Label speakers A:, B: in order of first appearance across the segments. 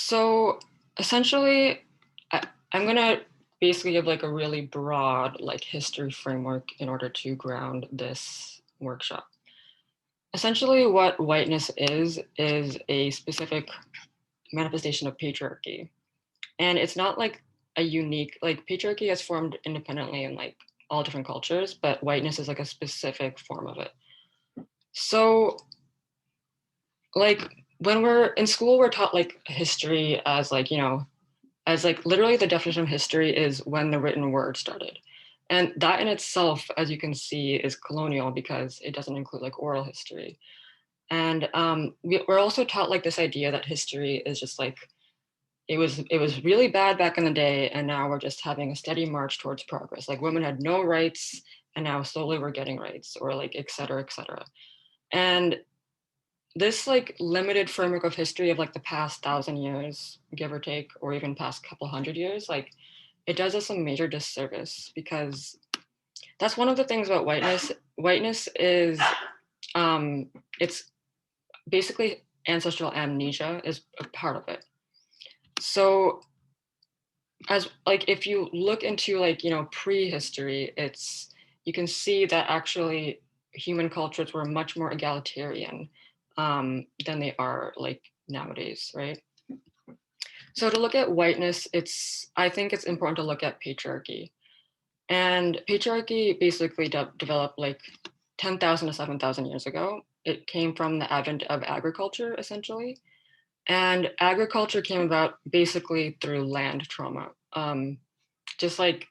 A: So essentially, I'm gonna basically give like a really broad like history framework in order to ground this workshop. Essentially, what whiteness is a specific manifestation of patriarchy. And it's not like a unique, like patriarchy has formed independently in like all different cultures, but whiteness is like a specific form of it. So like when we're in school, we're taught like history as like, as like literally the definition of history is when the written word started. And that in itself, as you can see, is colonial because it doesn't include like oral history. And we're also taught like this idea that history is just like, it was really bad back in the day, and now we're just having a steady march towards progress. Like women had no rights, and now slowly we're getting rights, or like et cetera, et cetera. And this like limited framework of history of like the past 1,000 years, give or take, or even past couple hundred years, like it does us a major disservice because that's one of the things about whiteness. Whiteness is it's basically ancestral amnesia is a part of it. So as like if you look into like prehistory, it's you can see that actually human cultures were much more egalitarian than they are like nowadays, right? So to look at whiteness, I think it's important to look at patriarchy. And patriarchy basically developed like 10,000 to 7,000 years ago. It came from the advent of agriculture, essentially. And agriculture came about basically through land trauma. Just like,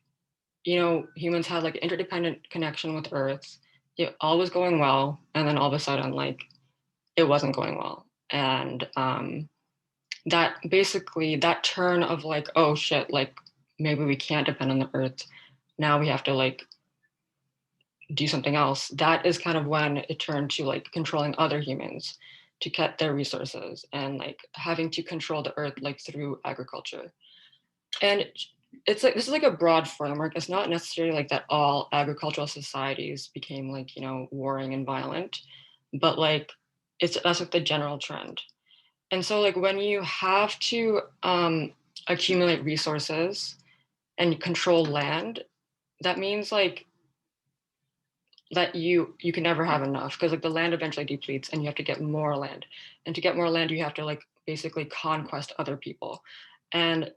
A: humans had like interdependent connection with Earth. All was going well. And then all of a sudden, like, it wasn't going well. And that basically, that turn of like, oh shit, like, maybe we can't depend on the Earth. Now we have to like do something else. That is kind of when it turned to like controlling other humans to get their resources and like having to control the earth like through agriculture. And it's like this is like a broad framework. It's not necessarily like that all agricultural societies became like, warring and violent, but like that's like the general trend. And so like when you have to accumulate resources and control land, that means like that you can never have enough because like the land eventually depletes and you have to get more land, and to get more land you have to like basically conquest other people, and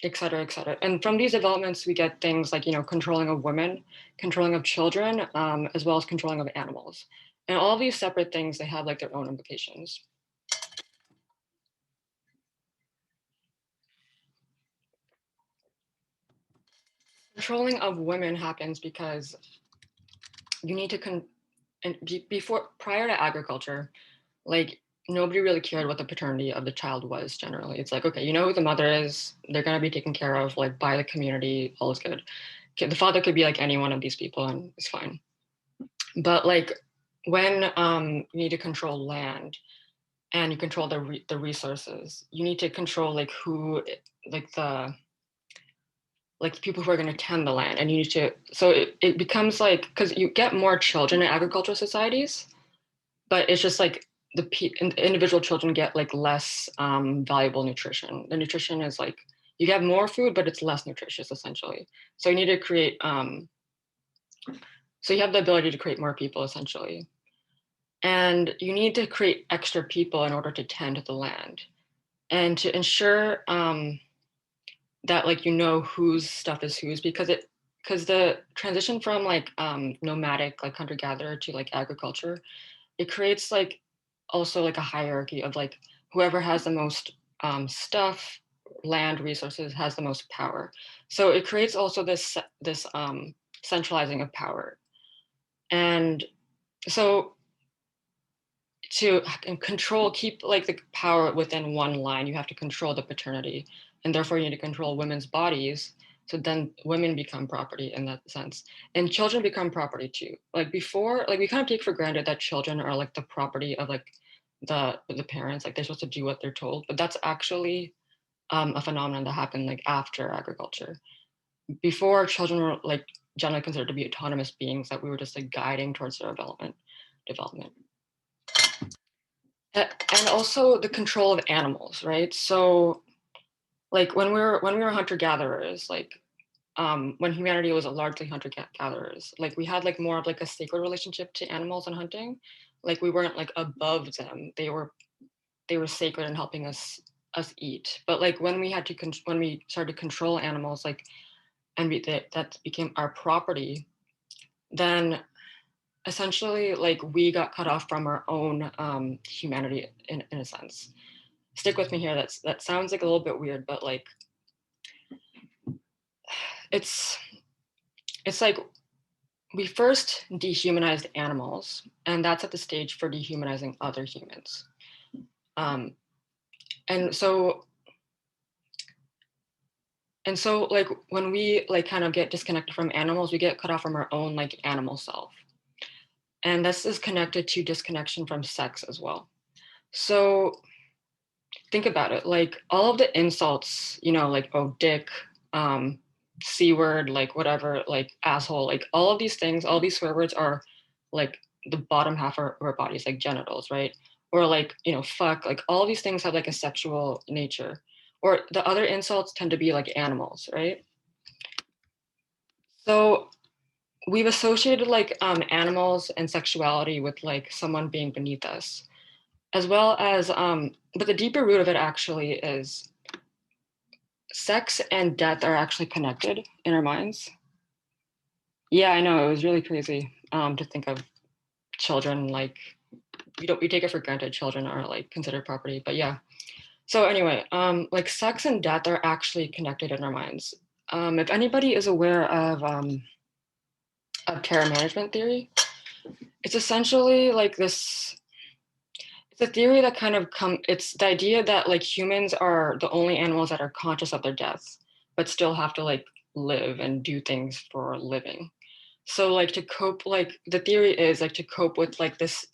A: et cetera, et cetera. And from these developments we get things like controlling of women, controlling of children, as well as controlling of animals. And all of these separate things, they have like their own implications. Controlling of women happens because you need to before, prior to agriculture, like nobody really cared what the paternity of the child was. Generally it's like, okay, you know who the mother is, they're going to be taken care of like by the community, all is good. Okay, the father could be like any one of these people and it's fine. But like when you need to control land and you control the resources, you need to control like who, like the people who are going to tend the land, and you need to, so it becomes like, because you get more children in agricultural societies, but it's just like individual children get like less valuable nutrition. The nutrition is like, you get more food, but it's less nutritious essentially. So you need to create, so you have the ability to create more people essentially. And you need to create extra people in order to tend to the land and to ensure that like, whose stuff is whose, because the transition from like nomadic, like hunter gatherer to like agriculture, it creates like also like a hierarchy of like whoever has the most stuff, land, resources, has the most power. So it creates also this centralizing of power. And so to keep like the power within one line, you have to control the paternity, and therefore you need to control women's bodies. So then women become property in that sense, and children become property too. Like before, like we kind of take for granted that children are like the property of like the parents, like they're supposed to do what they're told, but that's actually a phenomenon that happened like after agriculture. Before, children were like generally considered to be autonomous beings that we were just like guiding towards their development. And also the control of animals, right? So like when we were hunter-gatherers, like when humanity was largely hunter-gatherers, like we had like more of like a sacred relationship to animals and hunting. Like we weren't like above them. They were sacred in helping us eat. But like when we had to when we started to control animals, like and that became our property, then essentially like we got cut off from our own humanity in a sense. Stick with me here. That sounds like a little bit weird, but like it's like we first dehumanized animals, and that's at the stage for dehumanizing other humans. And so like when we like kind of get disconnected from animals, we get cut off from our own like animal self. And this is connected to disconnection from sex as well. So think about it, like all of the insults, you know, like, oh, dick, C word, like whatever, like asshole, like all of these things, all these swear words are like the bottom half of our bodies, like genitals, right? Or like, you know, fuck, like all of these things have like a sexual nature. Or the other insults tend to be like animals, right? So we've associated like animals and sexuality with like someone being beneath us, as well as, but the deeper root of it actually is sex and death are actually connected in our minds. Yeah, I know, it was really crazy to think of children, like we take it for granted children are like considered property, but yeah. So anyway, like sex and death are actually connected in our minds. If anybody is aware of terror management theory, it's essentially like this, it's a theory that kind of it's the idea that like humans are the only animals that are conscious of their deaths, but still have to like live and do things for a living. So like to cope, like the theory is like to cope with like this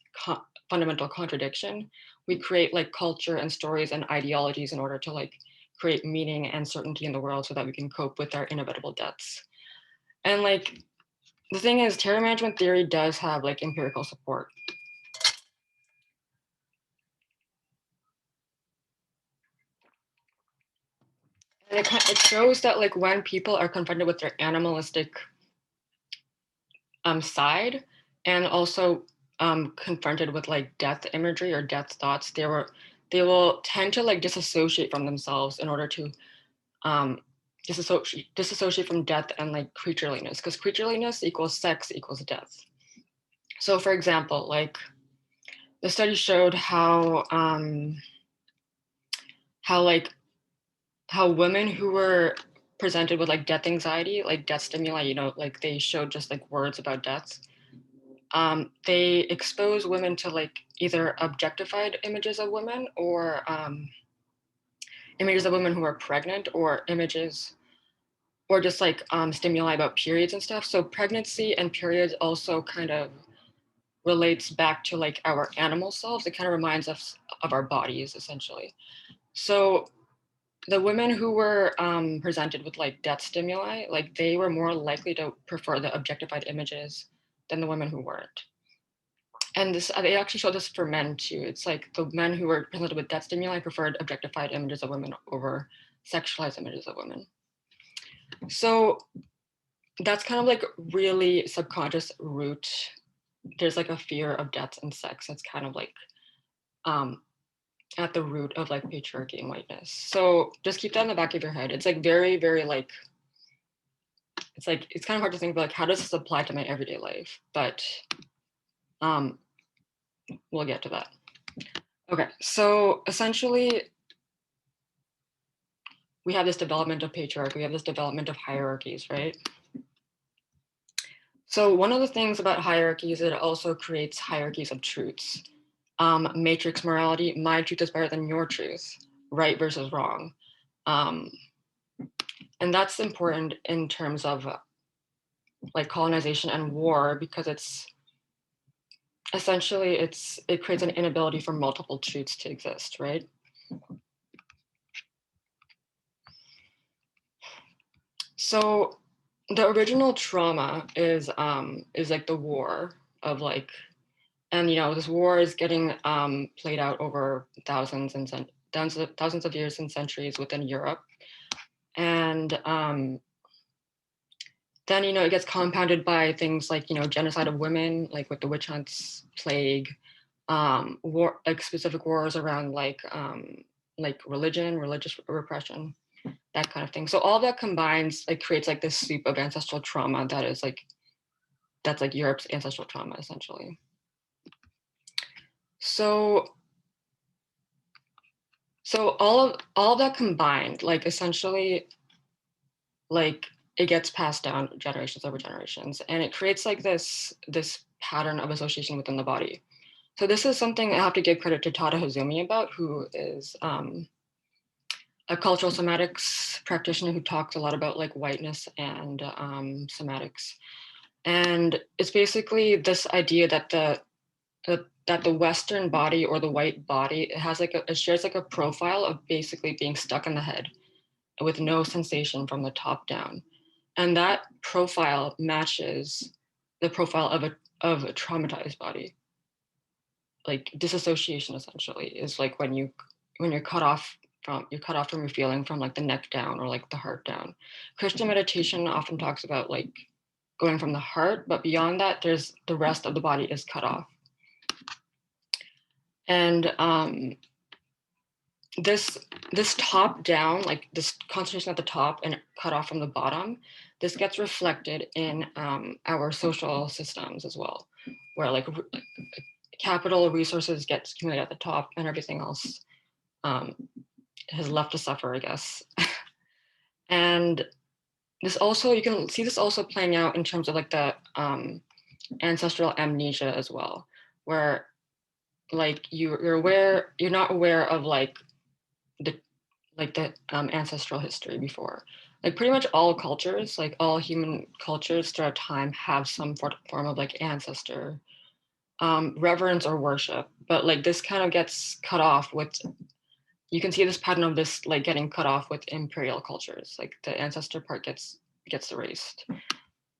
A: fundamental contradiction, we create like culture and stories and ideologies in order to like create meaning and certainty in the world so that we can cope with our inevitable deaths. And like the thing is, terror management theory does have like empirical support. And it shows that like when people are confronted with their animalistic side, and also confronted with like death imagery or death thoughts, they will tend to like disassociate from themselves in order to disassociate from death and like creatureliness, because creatureliness equals sex equals death. So for example, like the study showed how women who were presented with like death anxiety, like death stimuli, you know, like they showed just like words about death. They expose women to like either objectified images of women or images of women who are pregnant, or images or just like stimuli about periods and stuff. So pregnancy and periods also kind of relates back to like our animal selves. It kind of reminds us of our bodies essentially. So the women who were presented with like death stimuli, like they were more likely to prefer the objectified images than the women who weren't. And this, they actually showed this for men too. It's like the men who were presented with death stimuli preferred objectified images of women over sexualized images of women. So that's kind of like really subconscious root. There's like a fear of death and sex. That's kind of like at the root of like patriarchy and whiteness. So just keep that in the back of your head. It's like very, very like, it's like, it's kind of hard to think about like, how does this apply to my everyday life? But we'll get to that. Okay, so essentially, we have this development of patriarchy, we have this development of hierarchies, right? So one of the things about hierarchies is it also creates hierarchies of truths. Matrix morality, my truth is better than your truth, right versus wrong. And that's important in terms of like colonization and war, because it's essentially, it creates an inability for multiple truths to exist, right? So the original trauma is like the war of like, and you know, this war is getting played out over thousands and thousands of years and centuries within Europe. And then, it gets compounded by things like, genocide of women, like with the witch hunts, plague, war, like specific wars around like religion, religious repression, that kind of thing. So all that combines, like creates like this soup of ancestral trauma that is like, that's like Europe's ancestral trauma, essentially. So all of that combined, like essentially, like it gets passed down generations over generations, and it creates like this pattern of association within the body. So this is something I have to give credit to Tada Hozumi about, who is a cultural somatics practitioner who talks a lot about like whiteness and somatics. And it's basically this idea that the Western body, or the white body, it has like it shares like a profile of basically being stuck in the head with no sensation from the top down. And that profile matches the profile of a traumatized body. Like disassociation essentially is like when you're cut off from your feeling from like the neck down or like the heart down. Christian meditation often talks about like going from the heart, but beyond that, there's the rest of the body is cut off. And this top down, like this concentration at the top and cut off from the bottom, this gets reflected in our social systems as well, where like capital resources gets accumulated at the top and everything else has left to suffer, I guess. And this also, you can see this also playing out in terms of like the ancestral amnesia as well, where like you're not aware of like the ancestral history before. Like pretty much all cultures, like all human cultures throughout time have some form of like ancestor reverence or worship, but like this kind of gets cut off with, you can see this pattern of this like getting cut off with imperial cultures, like the ancestor part gets erased.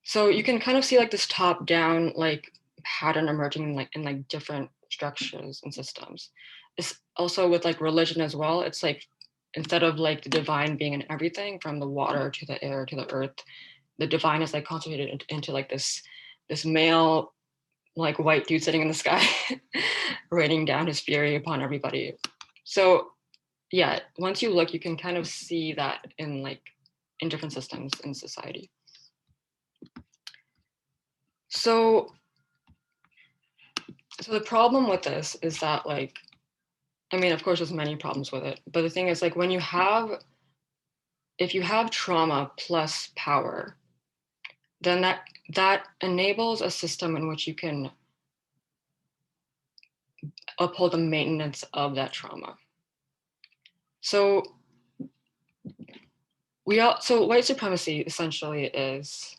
A: So you can kind of see like this top down like pattern emerging in like different structures and systems. It's also with like religion as well. It's like instead of like the divine being in everything, from the water to the air to the earth, the divine is like concentrated into like this male like white dude sitting in the sky raining down his fury upon everybody. So yeah, once you look, you can kind of see that in different systems in society. So the problem with this is that like, I mean, of course, there's many problems with it, but the thing is like if you have trauma plus power, then that enables a system in which you can uphold the maintenance of that trauma. So white supremacy essentially is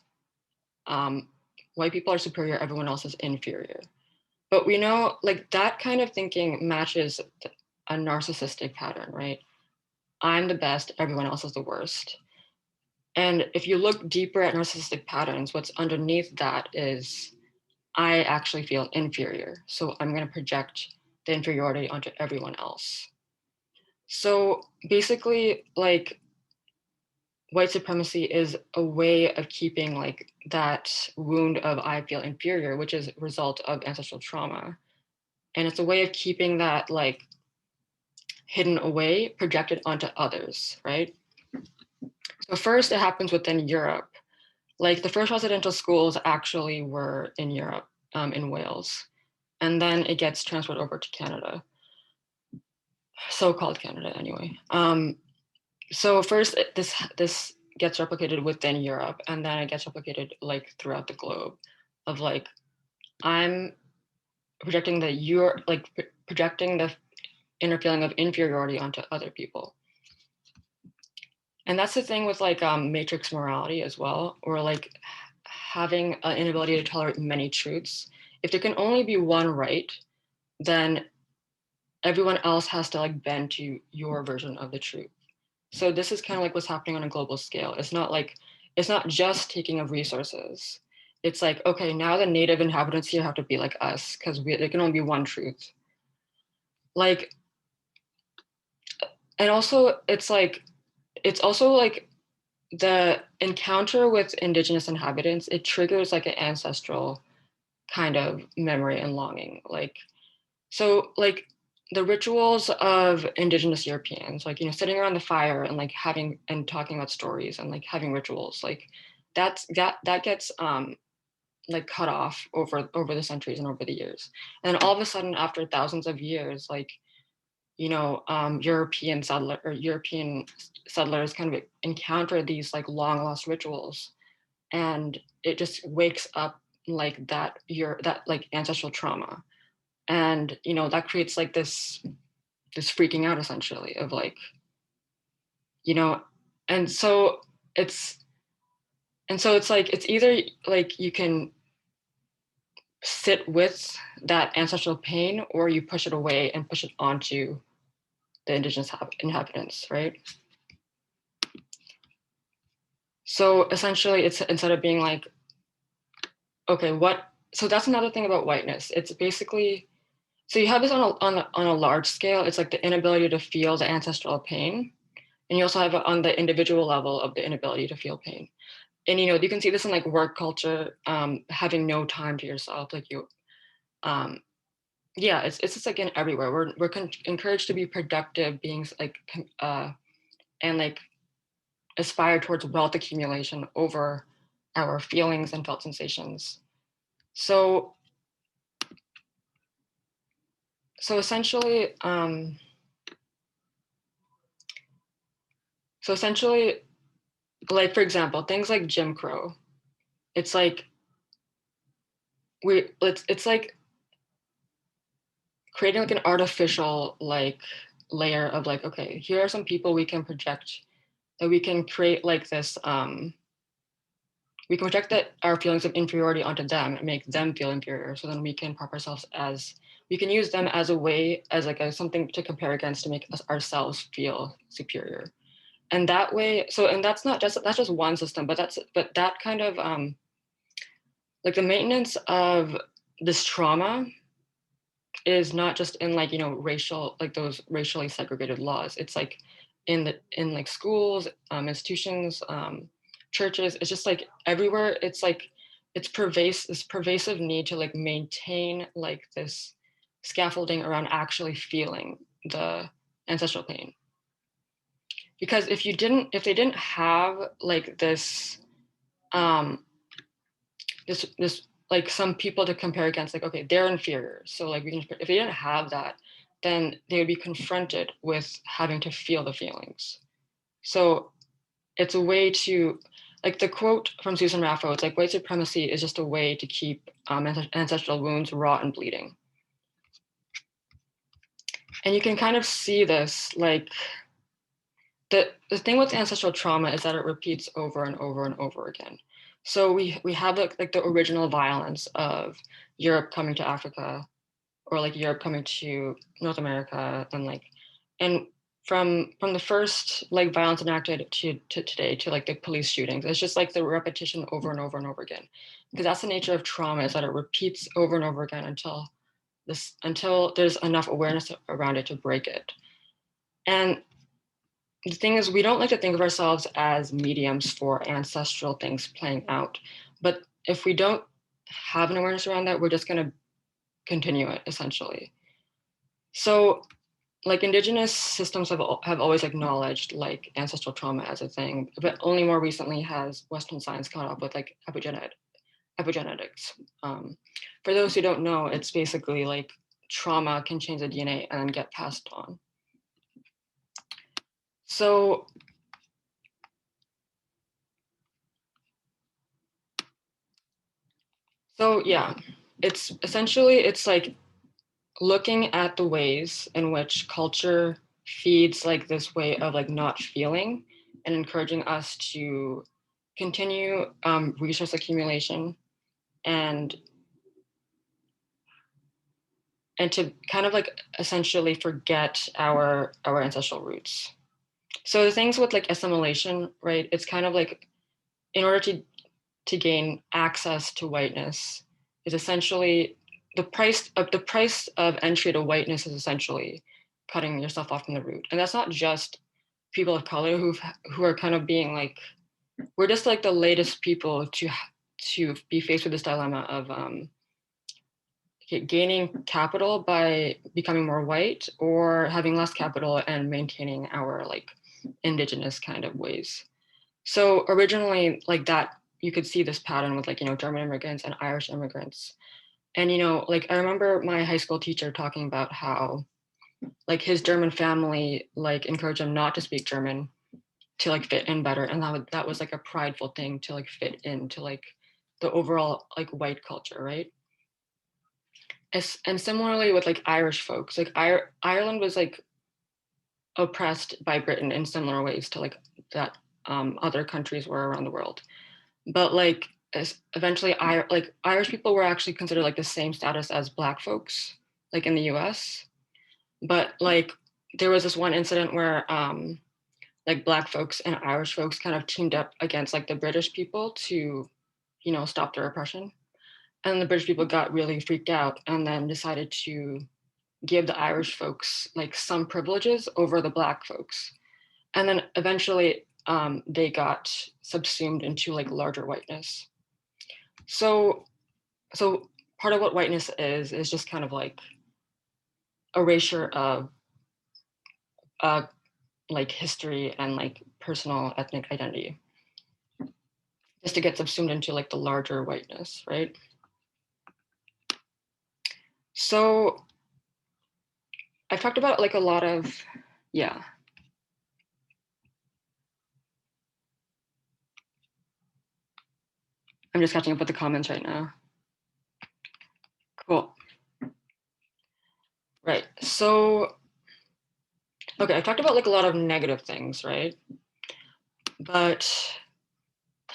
A: white people are superior, everyone else is inferior. But we know like that kind of thinking matches a narcissistic pattern, right? I'm the best, everyone else is the worst. And if you look deeper at narcissistic patterns, what's underneath that is I actually feel inferior. So I'm going to project the inferiority onto everyone else. So basically, like, white supremacy is a way of keeping like that wound of I feel inferior, which is a result of ancestral trauma. And it's a way of keeping that like hidden away, projected onto others, right? So first it happens within Europe. Like the first residential schools actually were in Europe, in Wales. And then it gets transferred over to Canada, so-called Canada anyway. So first this gets replicated within Europe, and then it gets replicated like throughout the globe of like, I'm projecting that you're like projecting the inner feeling of inferiority onto other people. And that's the thing with like matrix morality as well, or like having an inability to tolerate many truths. If there can only be one right, then everyone else has to like bend to your version of the truth. So this is kind of like what's happening on a global scale. It's not just taking of resources. It's like, okay, now the native inhabitants here have to be like us because there can only be one truth. Like and also it's also like the encounter with indigenous inhabitants, it triggers like an ancestral kind of memory and longing. Like, so like the rituals of indigenous Europeans, like, you know, sitting around the fire and like having and talking about stories and like having rituals, like that gets like cut off over the centuries and over the years. And then all of a sudden, after thousands of years, like, you know, European settlers kind of encounter these like long lost rituals, and it just wakes up like that like ancestral trauma, and you know that creates like this freaking out essentially of like, you know, and so it's it's like it's either like you can sit with that ancestral pain or you push it away and push it onto the indigenous inhabitants, right? So essentially it's instead of being like, okay, what, so that's another thing about whiteness. It's basically, so you have this on a large scale. It's like the inability to feel the ancestral pain. And you also have it on the individual level of the inability to feel pain. And, you know, you can see this in like work culture, having no time to yourself. Like you, um, yeah, it's just like in everywhere. We're encouraged to be productive beings, like, and like aspire towards wealth accumulation over our feelings and felt sensations. So, so essentially, so essentially, like for example, things like Jim Crow. It's like it's like creating like an artificial like layer of like, okay, here are some people we can project, that we can create like this, we can project that our feelings of inferiority onto them and make them feel inferior, so then we can prop ourselves as, we can use them as a way, as like a something to compare against to make us ourselves feel superior. And that way, so, and that's just one system, but that kind of like the maintenance of this trauma is not just in like, you know, racial, like those racially segregated laws. It's like in like schools, institutions, churches. It's just like everywhere. It's like this pervasive need to like maintain like this scaffolding around actually feeling the ancestral pain. Because if they didn't have like um, this like some people to compare against, like, okay, they're inferior, so like we can, if they didn't have that, then they would be confronted with having to feel the feelings. So it's a way to, like the quote from Susan Raffo, it's like white supremacy is just a way to keep ancestral wounds raw and bleeding. And you can kind of see this, like the thing with ancestral trauma is that it repeats over and over and over again. So we have like the original violence of Europe coming to Africa, or like Europe coming to North America, and like, and from the first like violence enacted to today, to like the police shootings, it's just like the repetition over and over and over again, because that's the nature of trauma, is that it repeats over and over again until there's enough awareness around it to break it. And the thing is, we don't like to think of ourselves as mediums for ancestral things playing out. But if we don't have an awareness around that, we're just going to continue it essentially. So, like indigenous systems have always acknowledged like ancestral trauma as a thing, but only more recently has Western science caught up with like epigenetics. For those who don't know, it's basically like trauma can change the DNA and get passed on. So yeah, it's essentially, it's like looking at the ways in which culture feeds like this way of like not feeling, and encouraging us to continue resource accumulation, and to kind of like essentially forget our ancestral roots. So the things with like assimilation, right? It's kind of like, in order to gain access to whiteness, is essentially the price of entry to whiteness is essentially cutting yourself off from the root. And that's not just people of color who are kind of being like, we're just like the latest people to be faced with this dilemma of gaining capital by becoming more white, or having less capital and maintaining our like indigenous kind of ways. So originally, like that, you could see this pattern with like, German immigrants and Irish immigrants. And, like I remember my high school teacher talking about how like his German family like encouraged him not to speak German to like fit in better. And that was like a prideful thing to like fit into like the overall like white culture, right? And similarly with like Irish folks, like Ireland was like oppressed by Britain in similar ways to like that other countries were around the world. But like eventually Irish people were actually considered like the same status as Black folks, like in the US. But like there was this one incident where like Black folks and Irish folks kind of teamed up against like the British people to, stop their oppression. And the British people got really freaked out and then decided to give the Irish folks like some privileges over the Black folks. And then eventually they got subsumed into like larger whiteness. So part of what whiteness is just kind of like erasure of like history and like personal ethnic identity, just to get subsumed into like the larger whiteness, right? So I've talked about like a lot of, yeah. I'm just catching up with the comments right now. Cool. Right. So, okay, I talked about like a lot of negative things, right? But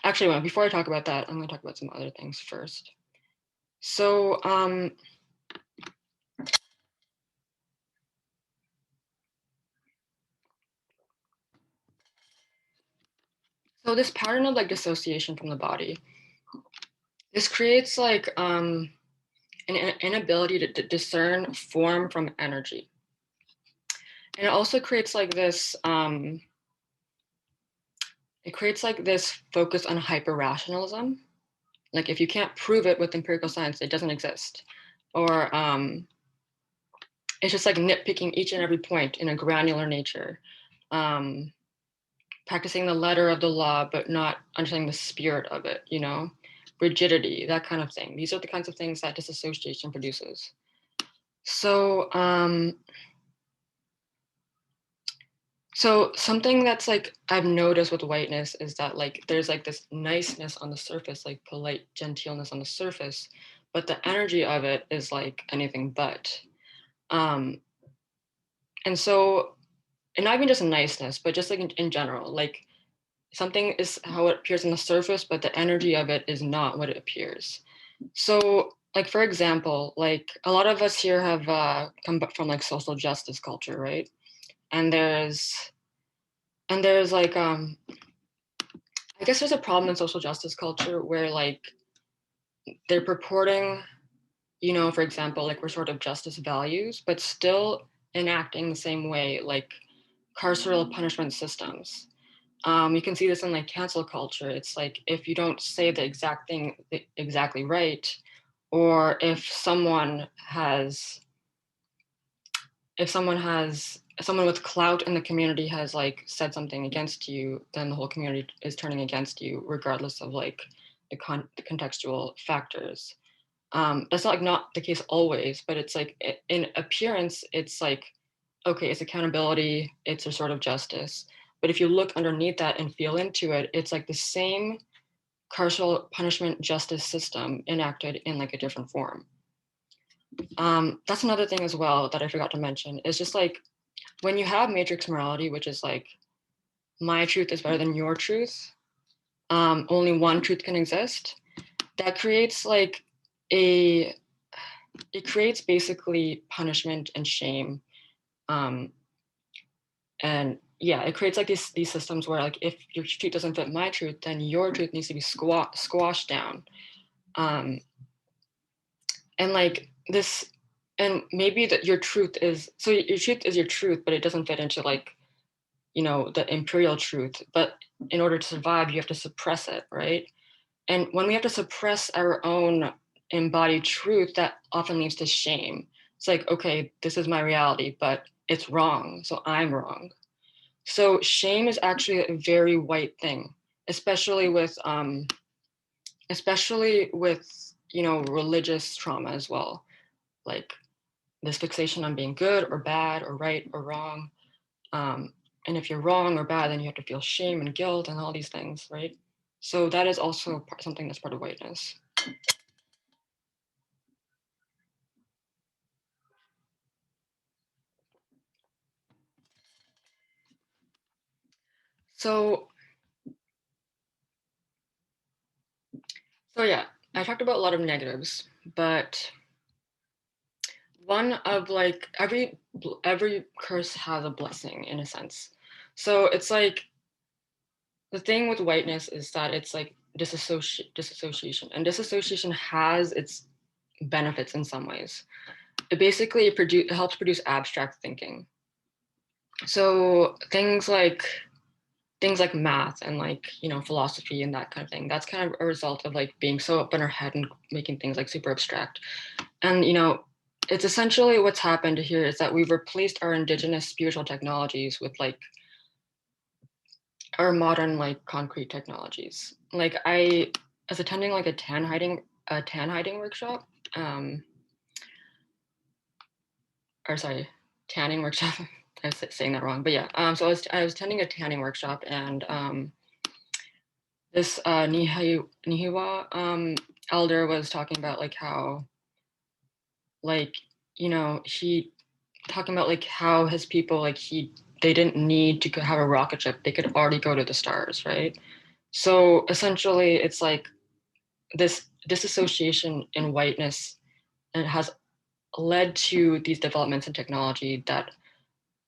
A: actually, well, before I talk about that, I'm going to talk about some other things first. So, so this pattern of like dissociation from the body, this creates like an inability to discern form from energy. And it also creates like this, it creates like this focus on hyper-rationalism. Like if you can't prove it with empirical science, it doesn't exist. Or it's just like nitpicking each and every point in a granular nature. Practicing the letter of the law, but not understanding the spirit of it, rigidity, that kind of thing. These are the kinds of things that disassociation produces. So, so something that's like I've noticed with whiteness is that like there's like this niceness on the surface, like polite genteelness on the surface, but the energy of it is like anything but. And so, and not even just niceness, but just like in general, like something is how it appears on the surface, but the energy of it is not what it appears. So, like for example, like a lot of us here have come from like social justice culture, right? And there's like I guess there's a problem in social justice culture where like they're purporting, for example, like restorative justice values, but still enacting the same way, like carceral punishment systems. You can see this in like cancel culture. It's like if you don't say the exact thing exactly right, or if someone with clout in the community has like said something against you, then the whole community is turning against you, regardless of like the contextual factors. That's not the case always, but it's like in appearance, it's like, okay, it's accountability, it's a sort of justice. But if you look underneath that and feel into it, it's like the same carceral punishment justice system enacted in like a different form. That's another thing as well that I forgot to mention. Is just like when you have matrix morality, which is like my truth is better than your truth, only one truth can exist. That creates like it creates basically punishment and shame, and yeah, it creates like these systems where like if your truth doesn't fit my truth, then your truth needs to be squashed down, and like this and maybe that your truth is, so your truth is your truth, but it doesn't fit into like, you know, the imperial truth. But in order to survive, you have to suppress it, right? And when we have to suppress our own embodied truth, that often leads to shame. It's like, okay, this is my reality, but it's wrong, so I'm wrong. So shame is actually a very white thing, especially with you know, religious trauma as well, like this fixation on being good or bad or right or wrong. um, and if you're wrong or bad, then you have to feel shame and guilt and all these things, right? So that is also something that's part of whiteness. So yeah, I talked about a lot of negatives, but one of like every curse has a blessing in a sense. So it's like the thing with whiteness is that it's like disassociation, and disassociation has its benefits in some ways. It helps produce abstract thinking. So things like math and like, you know, philosophy and that kind of thing, that's kind of a result of like being so up in our head and making things like super abstract. And you know, it's essentially what's happened here is that we've replaced our indigenous spiritual technologies with like our modern like concrete technologies. Like I was attending like a tan hiding workshop, um or sorry, tanning workshop. I was saying that wrong, but yeah. So I was attending a tanning workshop, and this Nihiwa elder was talking about like how, like, you know, he talking about like how his people, like they didn't need to have a rocket ship, they could already go to the stars, right? So essentially it's like this disassociation in whiteness, and it has led to these developments in technology that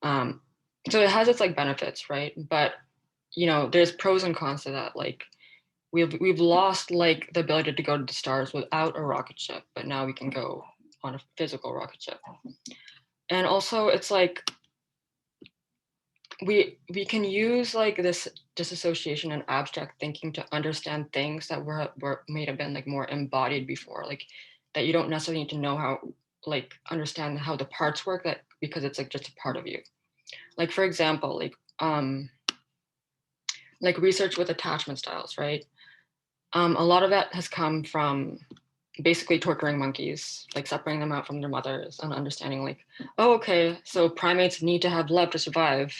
A: um so it has its like benefits, right? But you know, there's pros and cons to that. Like we've lost like the ability to go to the stars without a rocket ship, but now we can go on a physical rocket ship. And also it's like we can use like this disassociation and abstract thinking to understand things that were may have been like more embodied before, like that you don't necessarily need to know how, like understand how the parts work, that because it's like just a part of you. Like for example, like research with attachment styles, right? A lot of that has come from basically torturing monkeys, like separating them out from their mothers and understanding like, oh, okay, so primates need to have love to survive.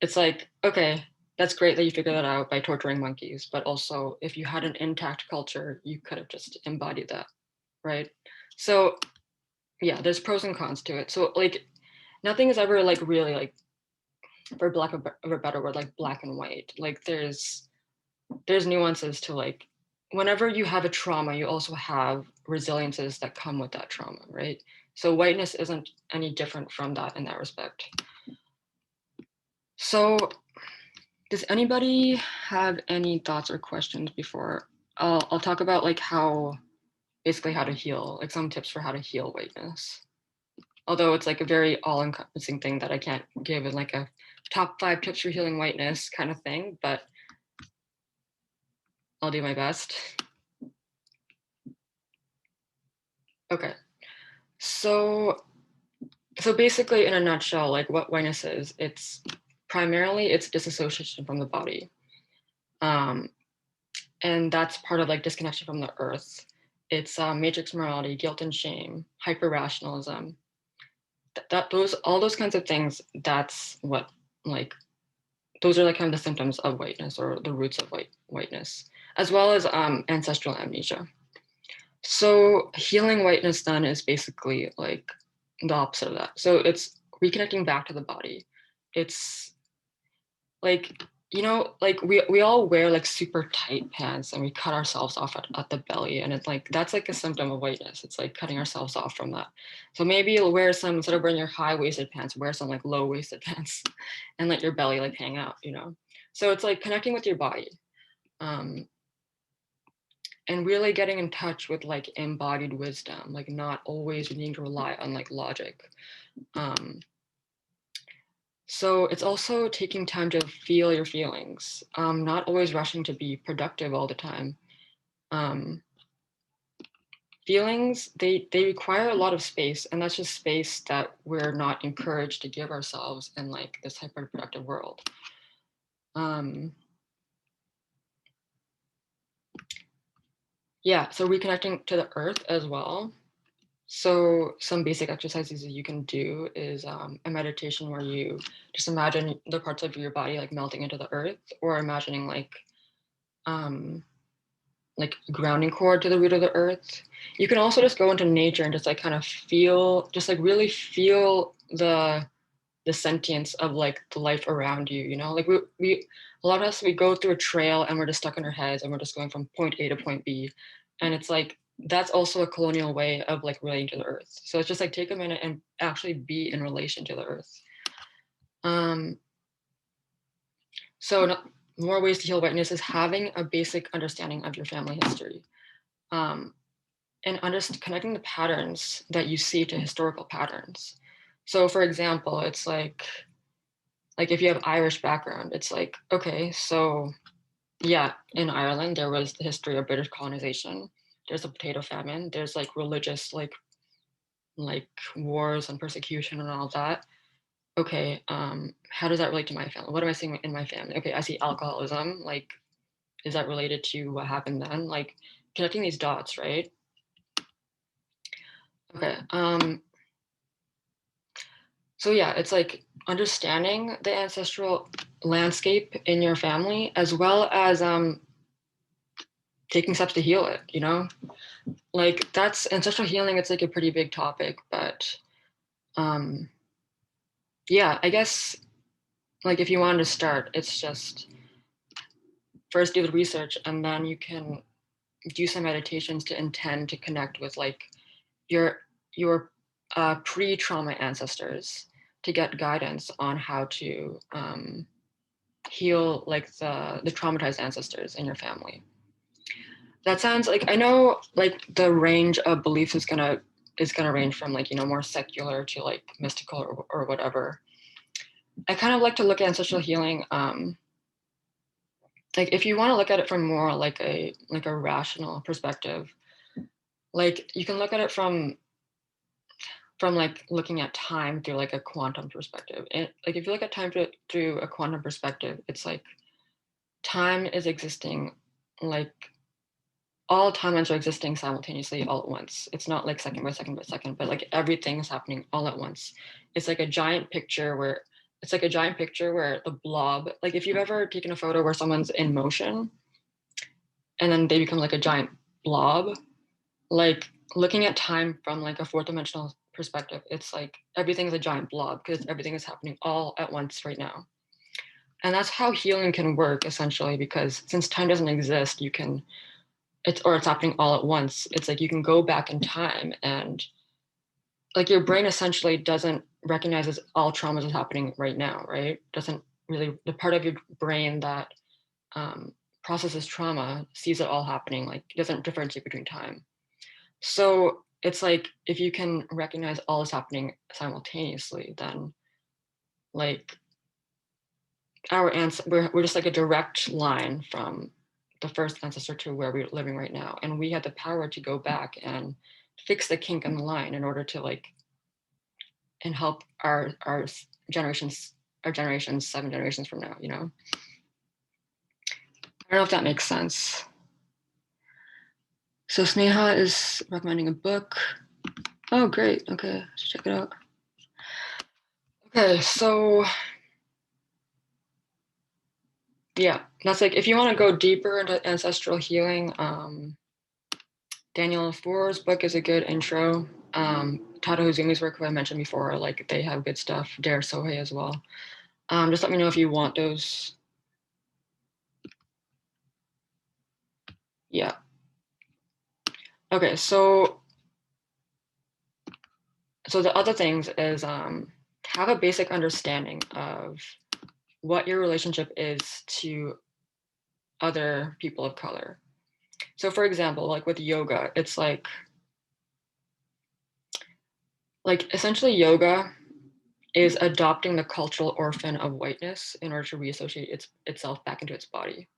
A: It's like, okay, that's great that you figured that out by torturing monkeys, but also if you had an intact culture, you could have just embodied that, right? So yeah, there's pros and cons to it. So like nothing is ever like really like, for lack of a better word, like black and white. Like there's nuances to like, whenever you have a trauma, you also have resiliences that come with that trauma, right? So whiteness isn't any different from that in that respect. So does anybody have any thoughts or questions before I'll talk about like basically how to heal, like some tips for how to heal whiteness? Although it's like a very all-encompassing thing that I can't give in like a top 5 tips for healing whiteness kind of thing, but I'll do my best. Okay, so basically in a nutshell, like what whiteness is, it's primarily it's disassociation from the body. Um, and that's part of like disconnection from the earth. It's matrix morality, guilt and shame, hyper rationalism. That those all those kinds of things. That's what, like, those are like kind of the symptoms of whiteness, or the roots of whiteness, as well as ancestral amnesia. So healing whiteness then is basically like the opposite of that. So it's reconnecting back to the body. It's like, you know, like we all wear like super tight pants and we cut ourselves off at the belly, and it's like that's like a symptom of whiteness. It's like cutting ourselves off from that. So maybe you'll wear some, instead of wearing your high-waisted pants, wear some like low-waisted pants and let your belly like hang out, you know. So it's like connecting with your body. um and really getting in touch with like embodied wisdom, like not always needing to rely on like logic. So it's also taking time to feel your feelings, not always rushing to be productive all the time. Feelings, they require a lot of space, and that's just space that we're not encouraged to give ourselves in like this hyper-productive world. Yeah, so reconnecting to the earth as well. So some basic exercises that you can do is a meditation where you just imagine the parts of your body like melting into the earth, or imagining like grounding cord to the root of the earth. You can also just go into nature and just like kind of feel, just like really feel the sentience of like the life around you, you know? Like we a lot of us, we go through a trail and we're just stuck in our heads and we're just going from point A to point B. And it's like, that's also a colonial way of like relating to the earth. So it's just like take a minute and actually be in relation to the earth. So more ways to heal whiteness is having a basic understanding of your family history. And connecting the patterns that you see to historical patterns. So for example, it's like if you have Irish background, it's like, okay, so yeah, in Ireland, there was the history of British colonization. There's a potato famine. There's like religious, like wars and persecution and all that. Okay, how does that relate to my family? What am I seeing in my family? Okay, I see alcoholism. Like, is that related to what happened then? Like, connecting these dots, right? Okay. So yeah, it's like understanding the ancestral landscape in your family, as well as taking steps to heal it, you know? Like that's ancestral healing, it's like a pretty big topic, but yeah, I guess like if you wanted to start, it's just first do the research, and then you can do some meditations to intend to connect with like your pre-trauma ancestors to get guidance on how to heal like the traumatized ancestors in your family. That sounds like, I know like the range of beliefs is gonna range from like, you know, more secular to like mystical or whatever. I kind of like to look at ancestral healing, like if you want to look at it from more like a rational perspective, like you can look at it from like looking at time through like a quantum perspective. And like if you look at time through a quantum perspective, it's like time is existing, like all timelines are existing simultaneously all at once. It's not like second by second by second, but like everything is happening all at once. It's like a giant picture where the blob, like if you've ever taken a photo where someone's in motion and then they become like a giant blob, like looking at time from like a fourth dimensional perspective, it's like everything is a giant blob because everything is happening all at once right now. And that's how healing can work essentially, because since time doesn't exist, you can, it's happening all at once. It's like you can go back in time, and like your brain essentially doesn't recognize as all traumas is happening right now, right? Doesn't really, the part of your brain that processes trauma sees it all happening, like doesn't differentiate between time. So it's like if you can recognize all is happening simultaneously, then like we're just like a direct line from the first ancestor to where we're living right now, and we had the power to go back and fix the kink in the line in order to like and help our generations 7 generations from now, you know. I don't know if that makes sense. So Sneha is recommending a book. Oh great, okay, check it out. Okay, so yeah, that's like if you want to go deeper into ancestral healing, Daniel Foor's book is a good intro. Tada Hozumi's work, who I mentioned before, like they have good stuff. Dare Sohei as well. Just let me know if you want those. Yeah. Okay, so the other things is have a basic understanding of what your relationship is to other people of color. So for example, like with yoga, it's like essentially yoga is adopting the cultural orphan of whiteness in order to reassociate itself back into its body,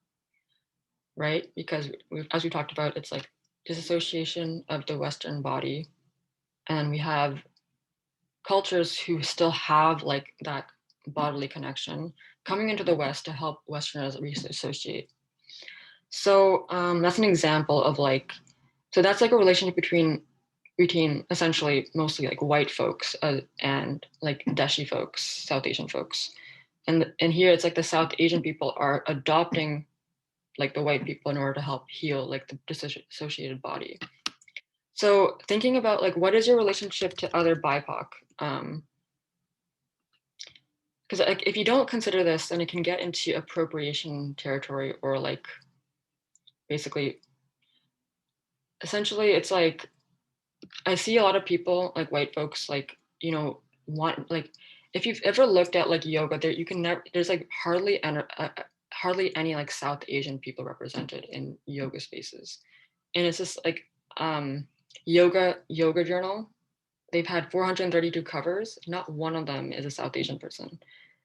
A: right? Because as we talked about, it's like disassociation of the Western body, and we have cultures who still have like that bodily connection coming into the West to help Westerners reassociate. So that's an example of like, so that's like a relationship between essentially mostly like white folks and like Deshi folks, South Asian folks. And here it's like the South Asian people are adopting like the white people in order to help heal like the dissociated body. So thinking about like what is your relationship to other BIPOC? Because like if you don't consider this, then it can get into appropriation territory, or like basically essentially it's like I see a lot of people like white folks like, you know, want like if you've ever looked at like yoga, there you can never there's like hardly any like South Asian people represented in yoga spaces. And it's just like yoga journal. They've had 432 covers. Not one of them is a South Asian person.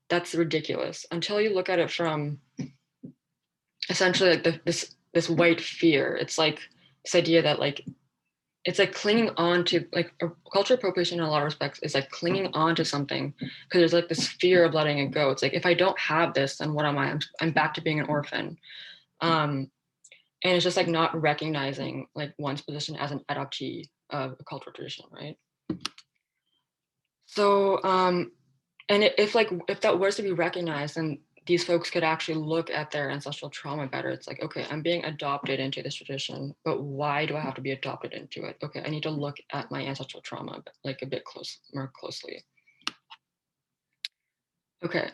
A: That's ridiculous until you look at it from essentially like this white fear. It's like this idea that like it's like clinging on to like cultural appropriation in a lot of respects is like clinging on to something because there's like this fear of letting it go. It's like if I don't have this, then what am I? I'm back to being an orphan. And it's just like not recognizing like one's position as an adoptee of a cultural tradition, right? So and if that was to be recognized, then these folks could actually look at their ancestral trauma better. It's like, okay, I'm being adopted into this tradition, but why do I have to be adopted into it? Okay, I need to look at my ancestral trauma like a bit more closely. Okay,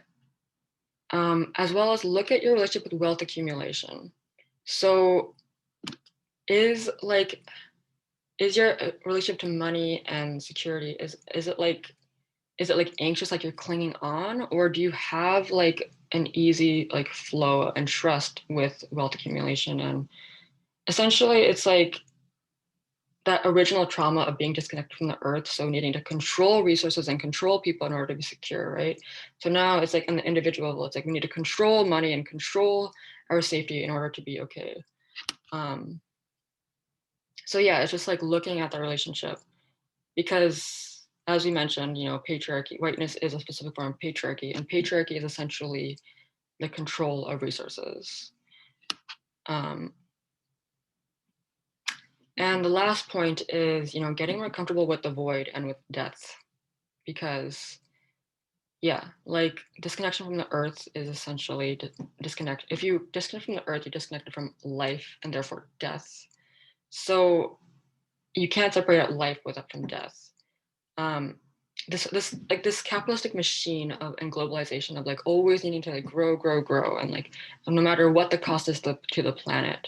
A: as well as look at your relationship with wealth accumulation. So is your relationship to money and security, is it like anxious, like you're clinging on, or do you have like an easy like flow and trust with wealth accumulation? And essentially it's like that original trauma of being disconnected from the earth, so needing to control resources and control people in order to be secure, right? So now it's like on the individual level, it's like we need to control money and control our safety in order to be okay. So yeah, it's just like looking at the relationship, because as we mentioned, you know, patriarchy, whiteness is a specific form of patriarchy, and patriarchy is essentially the control of resources. Um, and the last point is, you know, getting more comfortable with the void and with death, because yeah, like disconnection from the earth is essentially disconnect. If you disconnect from the earth, you're disconnected from life and therefore death. So you can't separate out life from death. Um, this capitalistic machine of and globalization of like always needing to like grow, and like no matter what the cost is to the planet.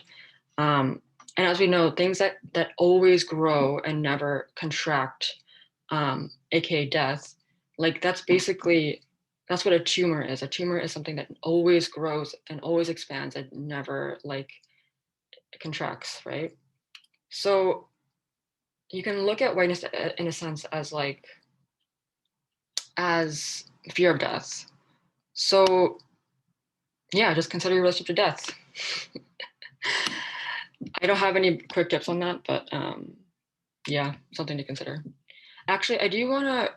A: And as we know, things that always grow and never contract, aka death, like that's what a tumor is. A tumor is something that always grows and always expands and never like contracts, right? So you can look at whiteness in a sense as fear of death. So yeah, just consider your relationship to death. I don't have any quick tips on that, but yeah, something to consider. Actually, I do want to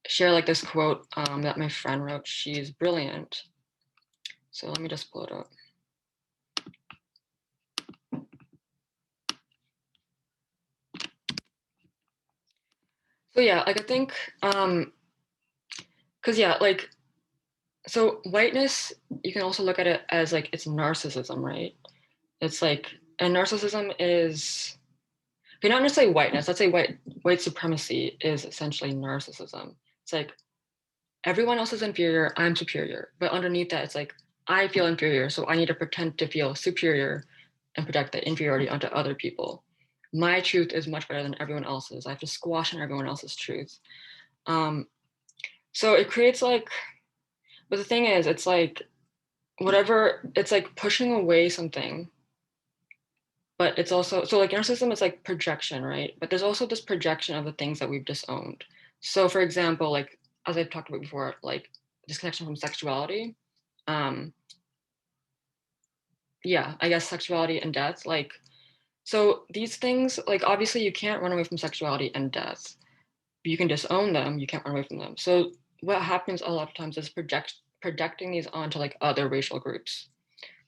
A: share like this quote that my friend wrote. She's brilliant. So let me just pull it up. So yeah, like I think, because yeah, like, so whiteness, you can also look at it as like it's narcissism, right? It's like, and narcissism is, okay, not necessarily whiteness. Let's say white supremacy is essentially narcissism. It's like everyone else is inferior, I'm superior. But underneath that, it's like I feel inferior, so I need to pretend to feel superior and project that inferiority onto other people. My truth is much better than everyone else's. I have to squash in everyone else's truth. Um, so it creates like, but the thing is, it's like whatever, it's like pushing away something but it's also, so like narcissism is like projection, right? But there's also this projection of the things that we've disowned. So for example, like, as I've talked about before, like disconnection from sexuality. Um, yeah, I guess sexuality and death, like, so these things, like obviously you can't run away from sexuality and death. You can disown them, you can't run away from them. So what happens a lot of times is projecting these onto like other racial groups.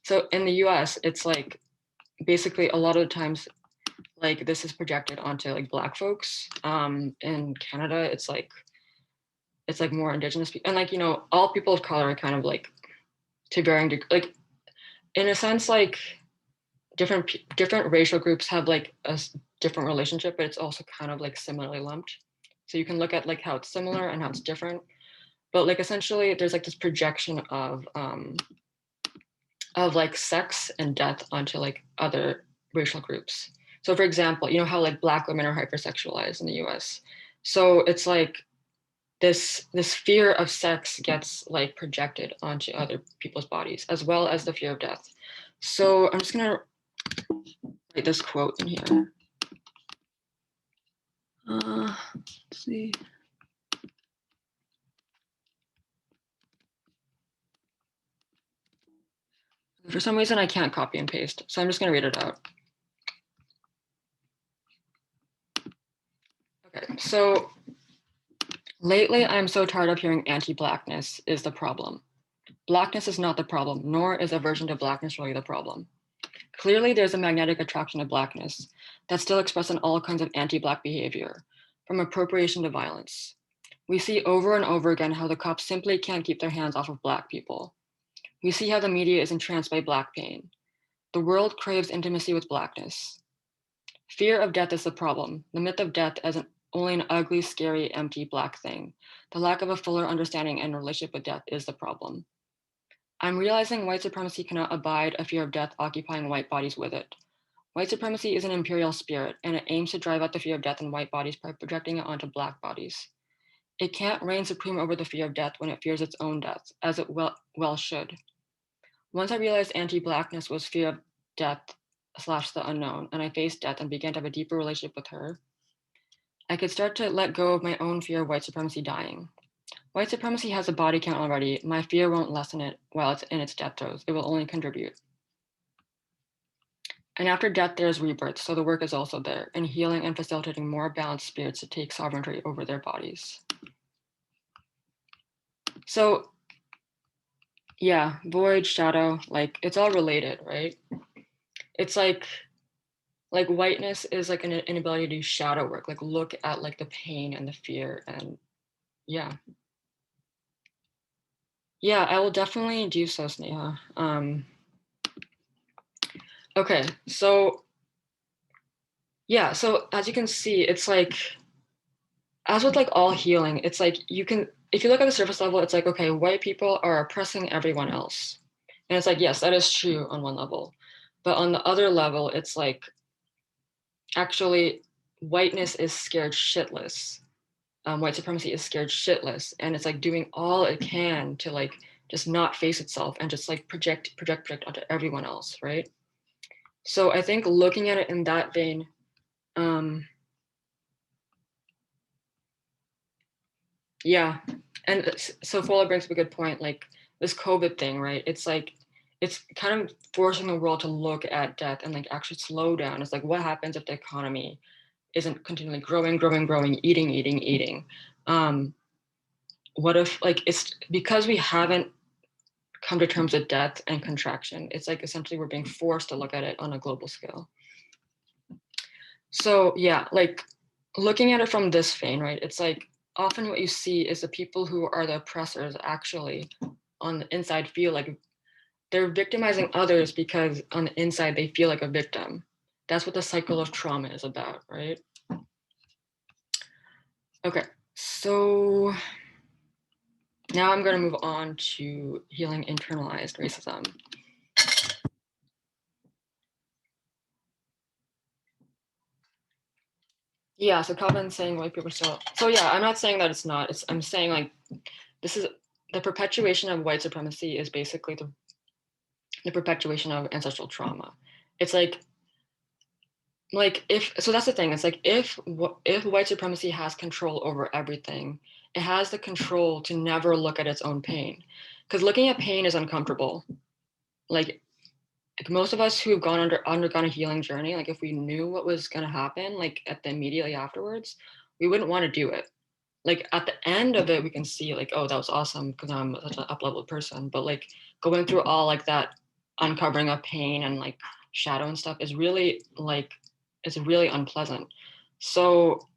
A: So in the US, it's like basically a lot of the times like this is projected onto like Black folks. In Canada, it's like more Indigenous people, and like, you know, all people of color are kind of like to varying like in a sense, like different racial groups have like a different relationship, but it's also kind of like similarly lumped. So you can look at like how it's similar and how it's different, but like essentially there's like this projection of like sex and death onto like other racial groups. So for example, you know how like Black women are hypersexualized in the US. So it's like this fear of sex gets like projected onto other people's bodies, as well as the fear of death. So I'm just gonna write this quote in here. Let's see. For some reason, I can't copy and paste, so I'm just gonna read it out. Okay, so lately, I'm so tired of hearing anti-blackness is the problem. Blackness is not the problem, nor is aversion to blackness really the problem. Clearly, there's a magnetic attraction to blackness that's still expressed in all kinds of anti-black behavior, from appropriation to violence. We see over and over again how the cops simply can't keep their hands off of Black people. We see how the media is entranced by Black pain. The world craves intimacy with blackness. Fear of death is the problem. The myth of death as only an ugly, scary, empty Black thing. The lack of a fuller understanding and relationship with death is the problem. I'm realizing white supremacy cannot abide a fear of death occupying white bodies with it. White supremacy is an imperial spirit, and it aims to drive out the fear of death in white bodies by projecting it onto Black bodies. It can't reign supreme over the fear of death when it fears its own death, as it well should. Once I realized anti-Blackness was fear of death / the unknown, and I faced death and began to have a deeper relationship with her, I could start to let go of my own fear of white supremacy dying. White supremacy has a body count already. My fear won't lessen it while it's in its death throes. It will only contribute. And after death, there's rebirth, so the work is also there, in healing and facilitating more balanced spirits to take sovereignty over their bodies. So yeah, void, shadow, like it's all related, right? It's like whiteness is like an inability to do shadow work, like look at like the pain and the fear, and yeah. Yeah, I will definitely do so, Sneha. Okay, so yeah, so as you can see, it's like, as with like all healing, it's like you can, if you look at the surface level, it's like, okay, white people are oppressing everyone else. And it's like, yes, that is true on one level. But on the other level, it's like, actually, whiteness is scared shitless. White supremacy is scared shitless. And it's like doing all it can to like just not face itself and just like project onto everyone else, right? So I think looking at it in that vein, yeah. And so Fola brings up a good point, like this COVID thing, right? It's like, it's kind of forcing the world to look at death and like actually slow down. It's like, what happens if the economy isn't continually growing, eating? What if like, it's because we haven't come to terms with death and contraction. It's like essentially we're being forced to look at it on a global scale. So yeah, like looking at it from this vein, right? It's like often what you see is the people who are the oppressors actually on the inside feel like they're victimizing others because on the inside they feel like a victim. That's what the cycle of trauma is about, right? Okay, so now I'm going to move on to healing internalized racism. Yeah, so Calvin's saying white people are still, so yeah, I'm not saying that it's not, I'm saying like, this is, the perpetuation of white supremacy is basically the perpetuation of ancestral trauma. It's like, like so that's the thing. It's like if white supremacy has control over everything, it has the control to never look at its own pain, because looking at pain is uncomfortable. Like most of us who have undergone a healing journey, like if we knew what was going to happen, like immediately afterwards, we wouldn't want to do it. Like at the end of it, we can see like, oh, that was awesome because I'm such an up-leveled person. But like going through all like that uncovering of pain and like shadow and stuff is really like, it's really unpleasant. So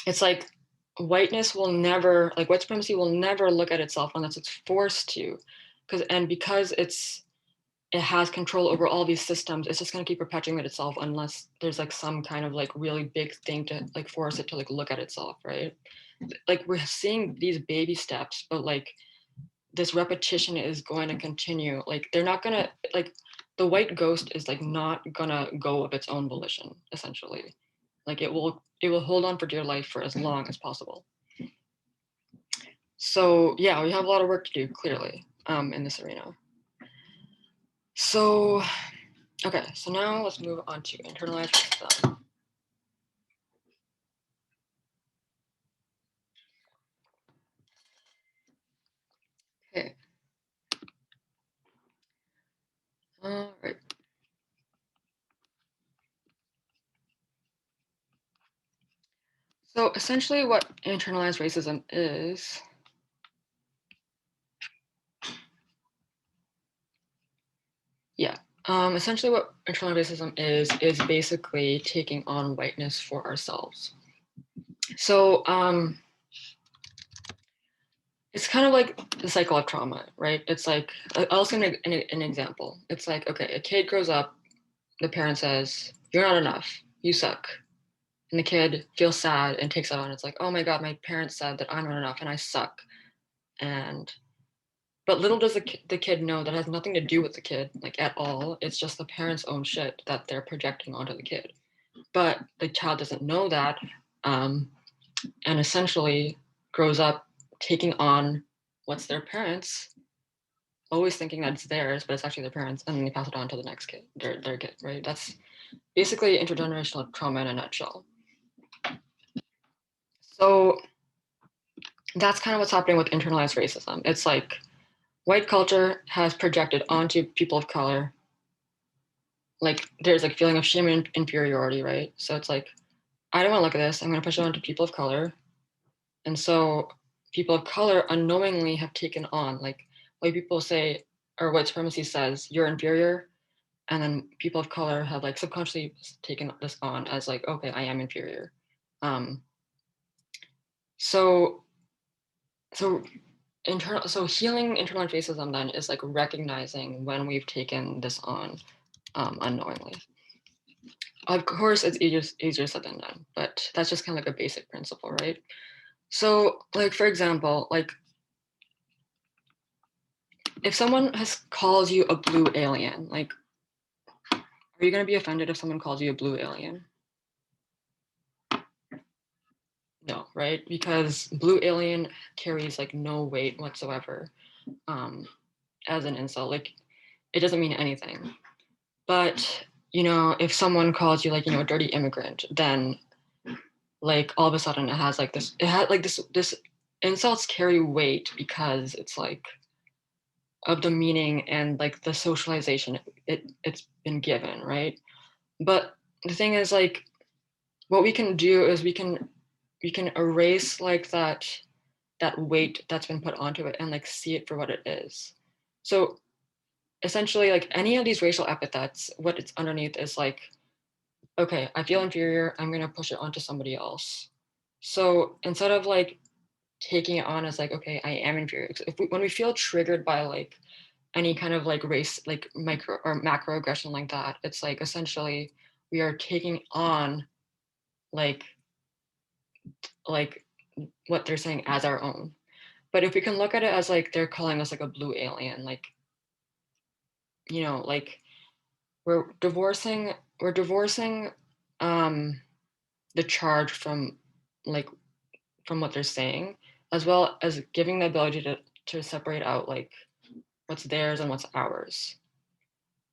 A: it's like whiteness will never, like white supremacy will never look at itself unless it's forced to. Because it has control over all these systems, it's just going to keep perpetuating itself unless there's like some kind of like really big thing to like force it to like look at itself, right? Like we're seeing these baby steps, but like this repetition is going to continue. Like they're not gonna, like the white ghost is like not gonna go of its own volition, essentially. Like it will hold on for dear life for as long as possible. So yeah, we have a lot of work to do, clearly, in this arena. So okay, so now let's move on to internalized racism. Okay. All right. So essentially what internalized racism is, yeah, essentially what internalized racism is basically taking on whiteness for ourselves. So it's kind of like the cycle of trauma, right? It's like, I'll give an example. It's like, okay, a kid grows up, the parent says, you're not enough, you suck. And the kid feels sad and takes it on. It's like, oh my God, my parents said that I'm not enough and I suck. But little does the kid know that has nothing to do with the kid, like at all. It's just the parents' own shit that they're projecting onto the kid. But the child doesn't know that, and essentially grows up taking on what's their parents, always thinking that it's theirs, but it's actually their parents, and then they pass it on to the next kid, their kid, right? That's basically intergenerational trauma in a nutshell. So that's kind of what's happening with internalized racism. It's like white culture has projected onto people of color, like there's like a feeling of shame and inferiority, right? So it's like, I don't want to look at this, I'm going to push it onto people of color. And so people of color unknowingly have taken on, like white people say, or white supremacy says, you're inferior. And then people of color have like subconsciously taken this on as like, okay, I am inferior. Um, so so so healing internalized racism then is like recognizing when we've taken this on unknowingly. Of course, it's easier said than done, but that's just kind of like a basic principle, right? So, like for example, like if someone calls you a blue alien, like, are you gonna be offended if someone calls you a blue alien? No, right? Because blue alien carries like no weight whatsoever as an insult. Like, it doesn't mean anything. But if someone calls you like a dirty immigrant, then like all of a sudden it has like this. It had like this insults carry weight because it's like of the meaning and like the socialization it's been given, right? But the thing is, like, what we can do is we can erase like that weight that's been put onto it and like see it for what it is. So essentially, like any of these racial epithets, what it's underneath is like, okay, I feel inferior, I'm gonna push it onto somebody else. So instead of like taking it on as like, okay, I am inferior, when we feel triggered by like any kind of like race, like micro or macro aggression like that, it's like essentially we are taking on like like what they're saying as our own. But if we can look at it as like they're calling us like a blue alien, like like we're divorcing the charge from like from what they're saying, as well as giving the ability to separate out like what's theirs and what's ours.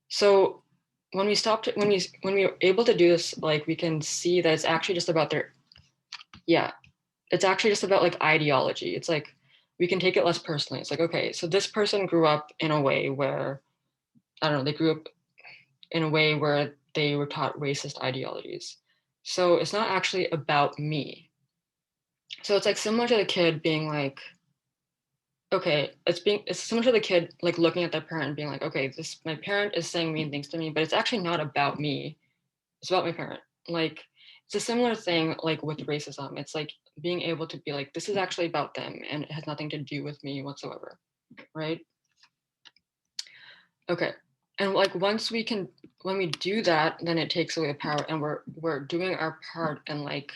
A: So when we were able to do this, like we can see that it's actually just about it's actually just about like ideology. It's like we can take it less personally. It's like, okay, so this person grew up in a way where, I don't know, they grew up in a way where they were taught racist ideologies. So it's not actually about me. So it's like similar to the kid being like, okay, it's similar to the kid like looking at their parent and being like, okay, this my parent is saying mean things to me, but it's actually not about me. It's about my parent. Like it's a similar thing like with racism. It's like being able to be like, this is actually about them and it has nothing to do with me whatsoever. Right? Okay. And like when we do that, then it takes away the power and we're doing our part and like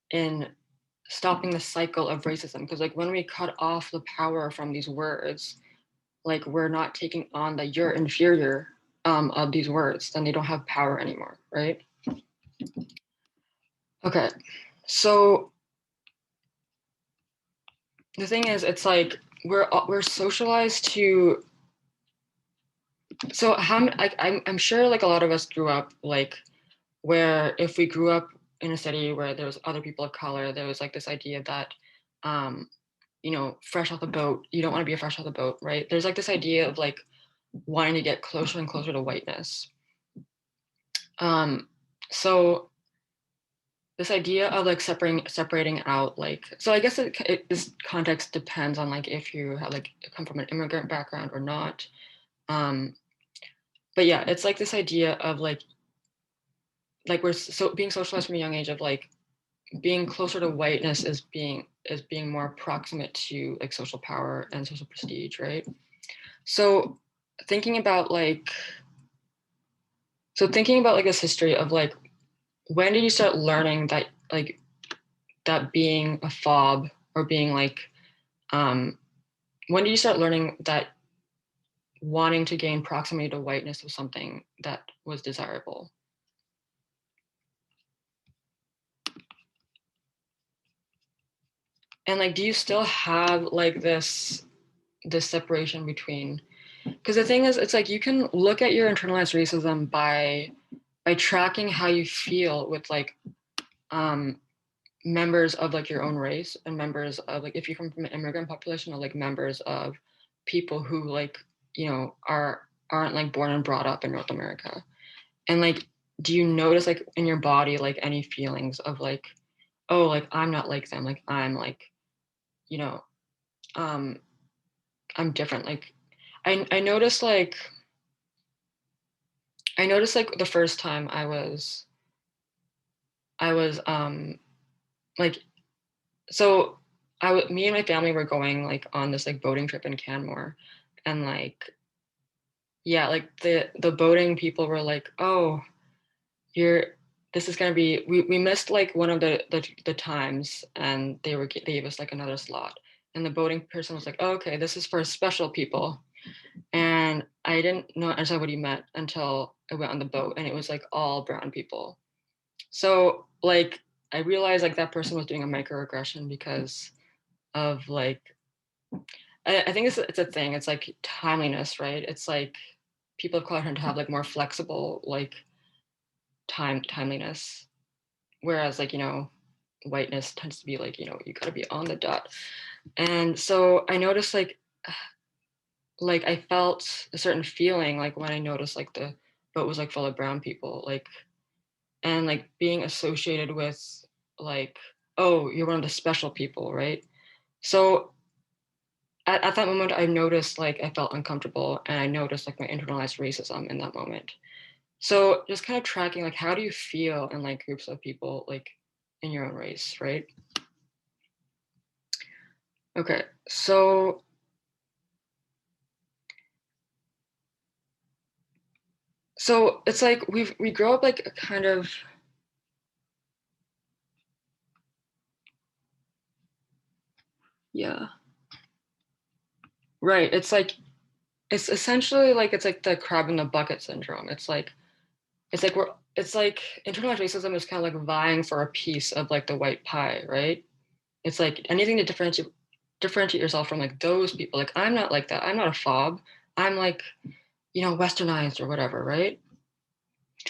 A: in stopping the cycle of racism. Because like when we cut off the power from these words, like we're not taking on the you're inferior of these words, then they don't have power anymore, right? Okay, so the thing is, it's like we're socialized to. So I'm sure like a lot of us grew up like where if we grew up in a city where there was other people of color, there was like this idea that um, you know, fresh off the boat, you don't want to be a fresh off the boat, right? There's like this idea of like wanting to get closer and closer to whiteness. Um, so this idea of like separating out like so I guess this context depends on like if you have like come from an immigrant background or not. Um, but yeah, it's like this idea of like we're so being socialized from a young age of like being closer to whiteness is being more proximate to like social power and social prestige, right? So thinking about like thinking about like this history of like when did you start learning that like that being a fob or being like um when did you start learning that wanting to gain proximity to whiteness was something that was desirable? And like do you still have like this separation between because the thing is it's like you can look at your internalized racism by tracking how you feel with like um members of like your own race and members of like if you come from an immigrant population or like members of people who like you know aren't like born and brought up in North America. And like do you notice like in your body like any feelings of like oh like I'm not like them, like I'm like you know um I'm different. Like I noticed like the first time I was like so me and my family were going like on this like boating trip in Canmore and like yeah like the boating people were like oh you're this is gonna be we missed like one of the times and they gave us like another slot and the boating person was like oh, okay this is for special people and I didn't know understand what he meant until I went on the boat and it was like all brown people. So like I realized like that person was doing a microaggression because of like I think it's a thing. It's like timeliness, right? It's like people of color tend to have like more flexible like timeliness, whereas like you know whiteness tends to be like you know you got to be on the dot. And so I noticed like I felt a certain feeling like when I noticed like the boat was like full of brown people, like and like being associated with like oh you're one of the special people, right? So at that moment I noticed like I felt uncomfortable and I noticed like my internalized racism in that moment. So just kind of tracking like how do you feel in like groups of people like in your own race, right? Okay, so it's like we grow up like a kind of yeah right. It's essentially like it's like the crab in the bucket syndrome. It's like internalized racism is kind of like vying for a piece of like the white pie, right? It's like anything to differentiate yourself from like those people. Like I'm not like that. I'm not a fob. I'm like, you know, westernized or whatever, right?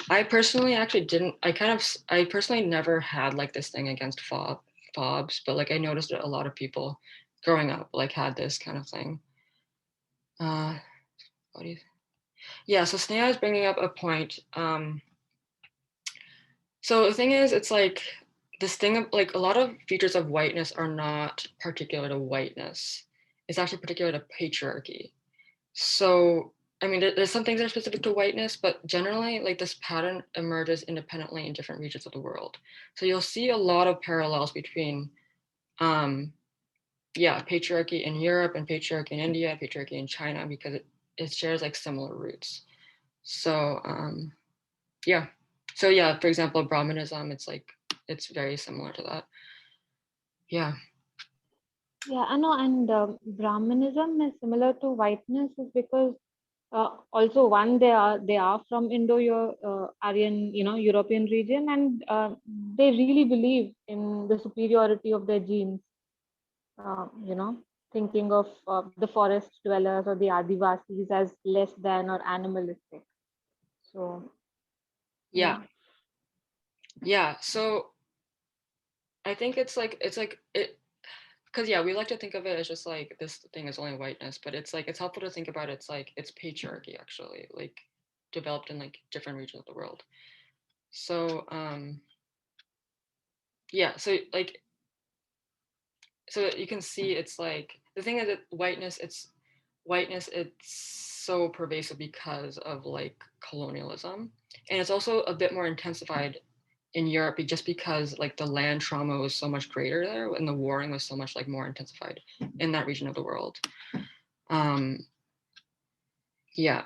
A: I personally actually didn't, I personally never had like this thing against fobs, but like I noticed that a lot of people growing up like had this kind of thing. What do you Yeah, so Sneha is bringing up a point. So the thing is, it's like this thing of like a lot of features of whiteness are not particular to whiteness. It's actually particular to patriarchy. So, I mean, there's some things that are specific to whiteness, but generally, like this pattern emerges independently in different regions of the world. So you'll see a lot of parallels between, yeah, patriarchy in Europe and patriarchy in India, patriarchy in China, because it shares like similar roots. So, yeah. So yeah, for example, Brahmanism, it's very similar to that. Yeah.
B: Yeah, I know, and Brahmanism is similar to whiteness is because also one they are from Aryan, European region, and they really believe in the superiority of their genes. Thinking of the forest dwellers or the Adivasis as less than or animalistic. So
A: Yeah.
B: yeah,
A: Yeah. So I think it because yeah, we like to think of it as just like this thing is only whiteness, but it's like it's helpful to think about it's like it's patriarchy actually, like developed in like different regions of the world. So yeah, so you can see it's like the thing is that whiteness it's so pervasive because of like colonialism, and it's also a bit more intensified in Europe just because like the land trauma was so much greater there and the warring was so much like more intensified in that region of the world. um yeah,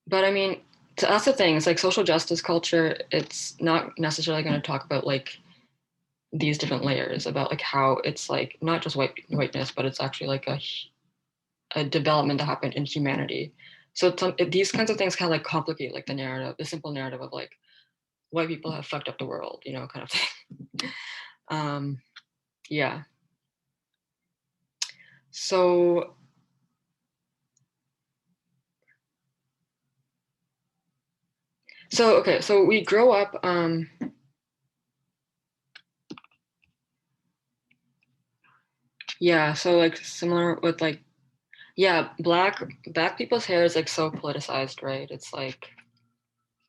A: but I mean, that's the thing, it's like social justice culture, it's not necessarily going to talk about like these different layers about like how it's like not just whiteness, but it's actually like a development that happened in humanity. So these kinds of things kind of like complicate like the narrative, the simple narrative of like white people have fucked up the world, kind of thing. Yeah. So okay, so we grow up. Yeah, so like similar with like, yeah, black people's hair is like so politicized, right? It's like,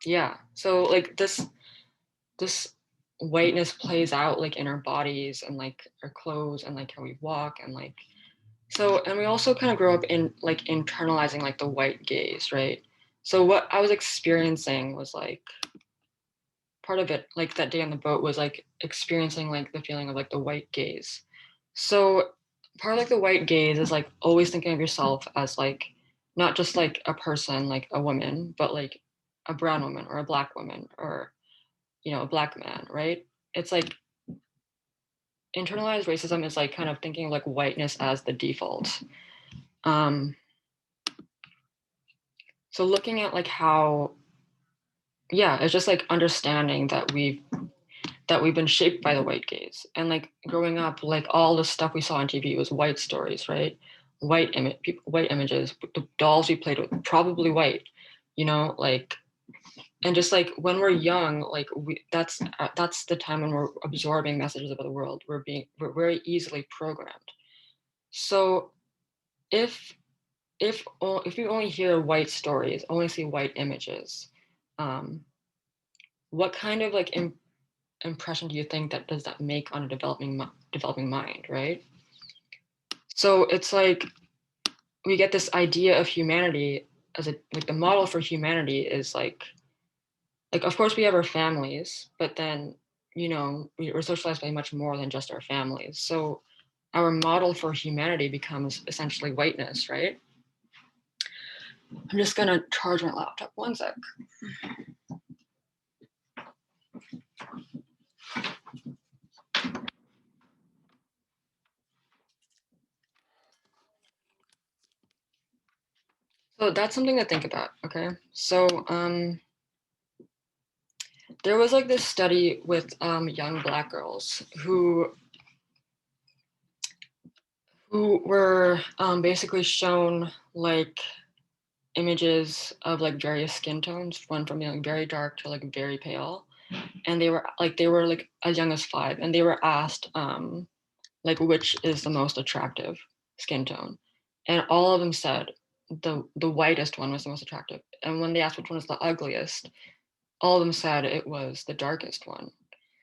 A: yeah, so like this whiteness plays out like in our bodies and like our clothes and like how we walk and like, so, and we also kind of grow up in like internalizing like the white gaze, right? So what I was experiencing was like part of it, like that day on the boat, was like experiencing like the feeling of like the white gaze. So part of like the white gaze is like always thinking of yourself as like not just like a person, like a woman, but like a brown woman or a black woman or a black man, right? It's like internalized racism is like kind of thinking of like whiteness as the default. Um, so looking at like how, yeah, it's just like understanding that we've been shaped by the white gaze, and like growing up, like all the stuff we saw on TV was white stories, right? White images, the dolls we played with probably white, like, and just like when we're young, like that's the time when we're absorbing messages about the world. We're very easily programmed. So if if you only hear white stories, only see white images, um, what kind of like impression do you think that does that make on a developing mind, right? So it's like we get this idea of humanity as a like the model for humanity is like of course we have our families, but then we're socialized by much more than just our families. So our model for humanity becomes essentially whiteness, right? I'm just gonna charge my laptop, one sec. So that's something to think about. Okay, so there was like this study with young black girls who were basically shown like images of like various skin tones, one from like very dark to like very pale, and they were like as young as 5, and they were asked like which is the most attractive skin tone, and all of them said the whitest one was the most attractive. And when they asked which one was the ugliest, all of them said it was the darkest one.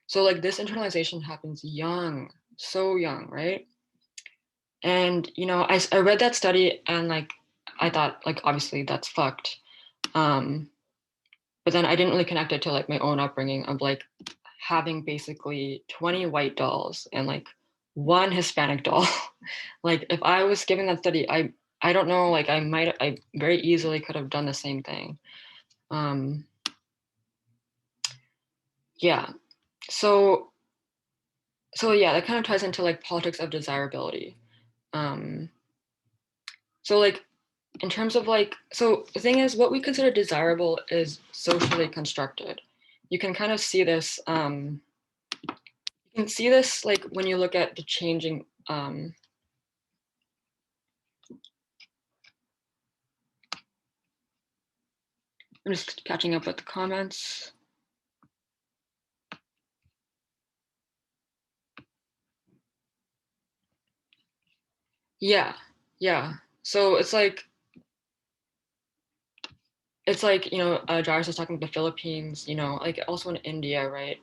A: So like this internalization happens young, so young, right? And you know, I read that study and like I thought like obviously that's fucked. Um, but then I didn't really connect it to like my own upbringing of like having basically 20 white dolls and like one Hispanic doll. Like if I was given that study, I don't know, like I very easily could have done the same thing. Um, yeah. So yeah, that kind of ties into like politics of desirability. Um, so like in terms of like, so the thing is, what we consider desirable is socially constructed. You can kind of see this. You can see this like when you look at the changing. I'm just catching up with the comments. Yeah, yeah. So it's like you know, Jairus was talking about the Philippines. You know, like also in India, right?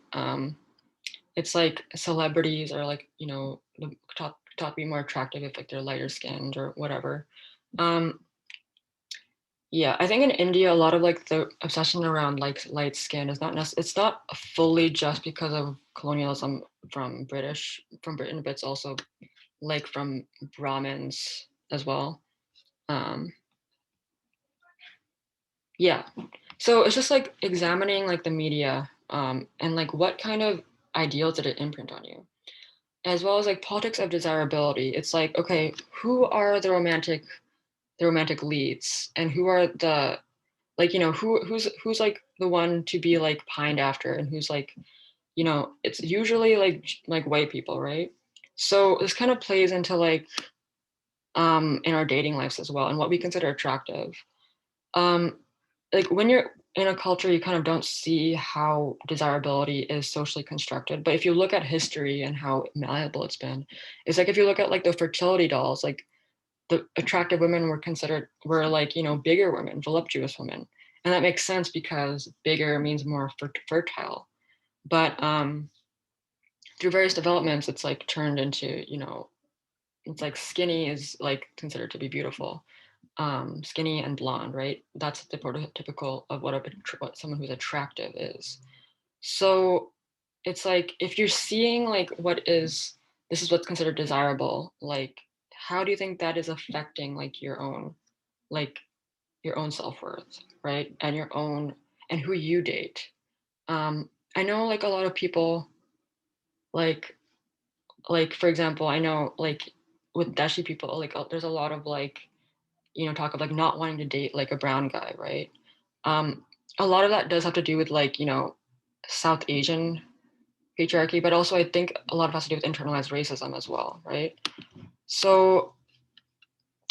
A: It's like celebrities are like you know the thought to be more attractive if like they're lighter skinned or whatever. Um, yeah, I think in India, a lot of like the obsession around like light skin is it's not fully just because of colonialism from Britain, but it's also like from Brahmins as well. Um, yeah, so it's just like examining like the media and like what kind of ideals did it imprint on you, as well as like politics of desirability. It's like okay, who are the romantic leads, and who are the like you know who's like the one to be like pined after, and who's like you know it's usually like white people, right? So this kind of plays into like in our dating lives as well and what we consider attractive. um like when you're in a culture you kind of don't see how desirability is socially constructed, but if you look at history and how malleable it's been, it's like if you look at like the fertility dolls, like the attractive women were like you know bigger women, voluptuous women, and that makes sense because bigger means more fertile. But through various developments it's like turned into you know it's like skinny is like considered to be beautiful. Skinny and blonde, right? That's the prototypical of what someone who's attractive is. So it's like if you're seeing like this is what's considered desirable, like how do you think that is affecting like your own self-worth, right? And your own and who you date. I know like a lot of people like for example, I know like with Dashi people, like there's a lot of like, you know, talk of like not wanting to date like a brown guy, right? Um, a lot of that does have to do with like, you know, South Asian patriarchy, but also I think a lot of it has to do with internalized racism as well, right? So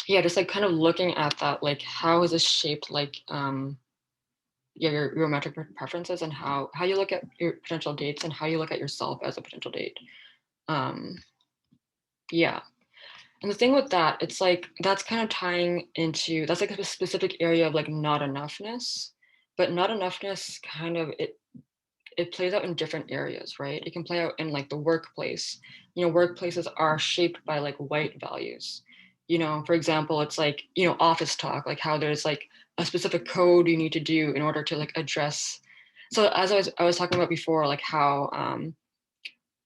A: yeah, just like kind of looking at that, like how is this shaped like yeah, your romantic preferences and how you look at your potential dates and how you look at yourself as a potential date. Um, yeah. And the thing with that, it's like that's kind of tying into that's like a specific area of like not enoughness, but not enoughness kind of it plays out in different areas, right? It can play out in like the workplace. You know, workplaces are shaped by like white values. You know, for example, it's like, you know, office talk, like how there's like a specific code you need to do in order to like address. So as I was talking about before, like how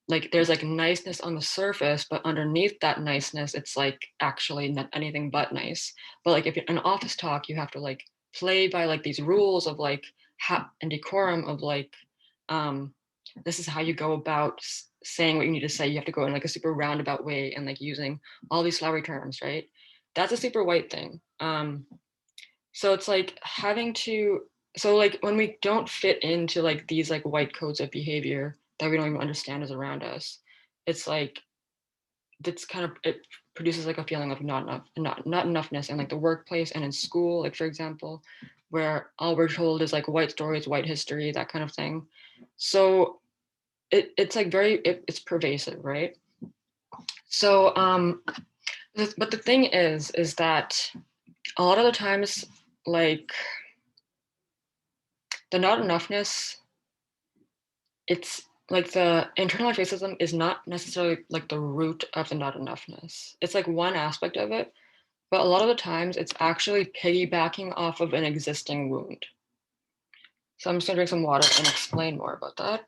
A: like there's like niceness on the surface, but underneath that niceness it's like actually not anything but nice. But like if you're an office talk you have to like play by like these rules of like and decorum of like um this is how you go about saying what you need to say. You have to go in like a super roundabout way and like using all these flowery terms, right? That's a super white thing. So it's like having to so like when we don't fit into like these like white codes of behavior that we don't even understand is around us, it's like that's kind of it produces like a feeling of not enoughness in like the workplace and in school, like for example, where all we're told is like white stories, white history, that kind of thing. So it's like it's pervasive, right? So but the thing is that a lot of the times, like the not enoughness, it's like the internalized racism is not necessarily like the root of the not enoughness. It's like one aspect of it, but a lot of the times it's actually piggybacking off of an existing wound. So I'm just gonna drink some water and explain more about that.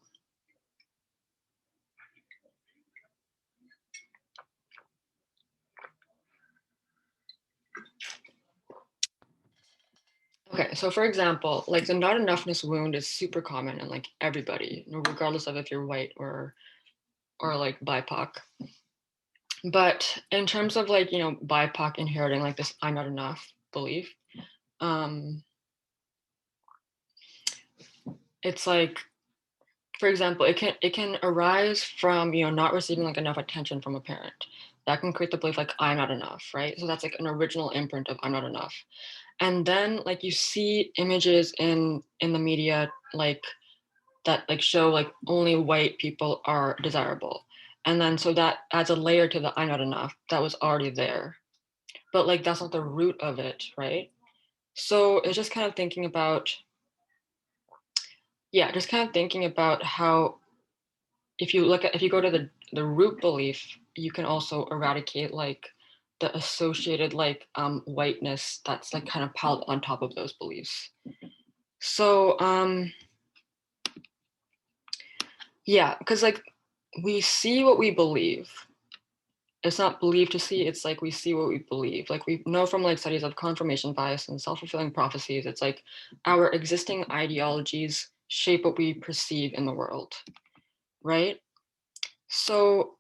A: Okay, so for example, like the not enoughness wound is super common in like everybody, regardless of if you're white or like BIPOC. But in terms of like, BIPOC inheriting like this I'm not enough belief, it's like, for example, it can arise from, not receiving like enough attention from a parent. That can create the belief like I'm not enough, right? So that's like an original imprint of I'm not enough. And then like you see images in the media like that like show like only white people are desirable. And then so that adds a layer to the I'm not enough that was already there. But like that's not the root of it, right? So it's just kind of thinking about, yeah, just kind of thinking about how if you go to the root belief, you can also eradicate like the associated like whiteness that's like kind of piled on top of those beliefs. So yeah, because like we see what we believe. It's not believe to see, it's like we see what we believe. Like we know from like studies of confirmation bias and self-fulfilling prophecies, it's like our existing ideologies shape what we perceive in the world, right? So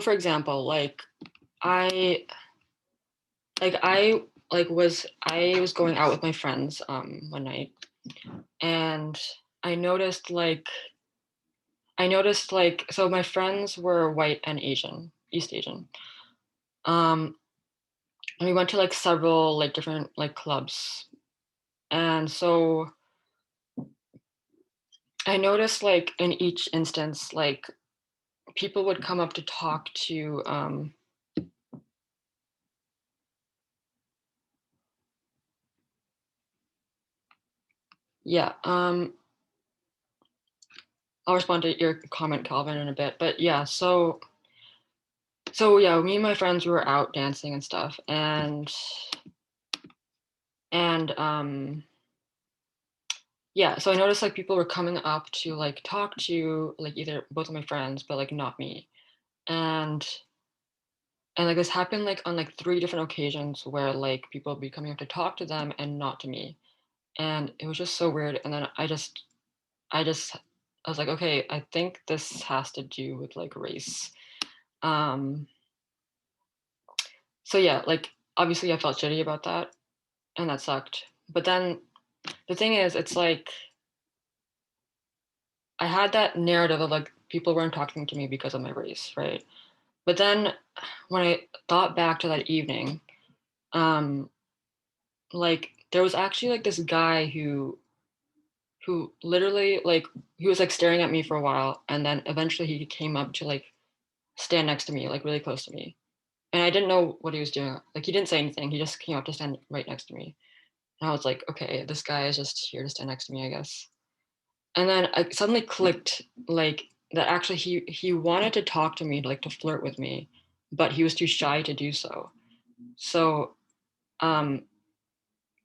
A: for example, I I I was going out with my friends one night, and I noticed like so my friends were white and Asian, East Asian. Um and we went to like several like different like clubs. And so I noticed like in each instance, like people would come up to talk to yeah, I'll respond to your comment, Calvin, in a bit. But yeah, so yeah, me and my friends were out dancing and stuff, and yeah, so I noticed like people were coming up to like talk to like either both of my friends, but like not me. And like this happened like on like three different occasions where like people would be coming up to talk to them and not to me. And it was just so weird. And then I was like, okay, I think this has to do with like race. Um so yeah, like obviously I felt shitty about that and that sucked. But then the thing is, it's like I had that narrative of like people weren't talking to me because of my race, right? But then when I thought back to that evening, um, like there was actually like this guy who literally like he was like staring at me for a while, and then eventually he came up to like stand next to me, like really close to me. And I didn't know what he was doing. Like he didn't say anything. He just came up to stand right next to me. And I was like, okay, this guy is just here to stand next to me, I guess. And then I suddenly clicked like that actually he wanted to talk to me, like to flirt with me, but he was too shy to do so. So um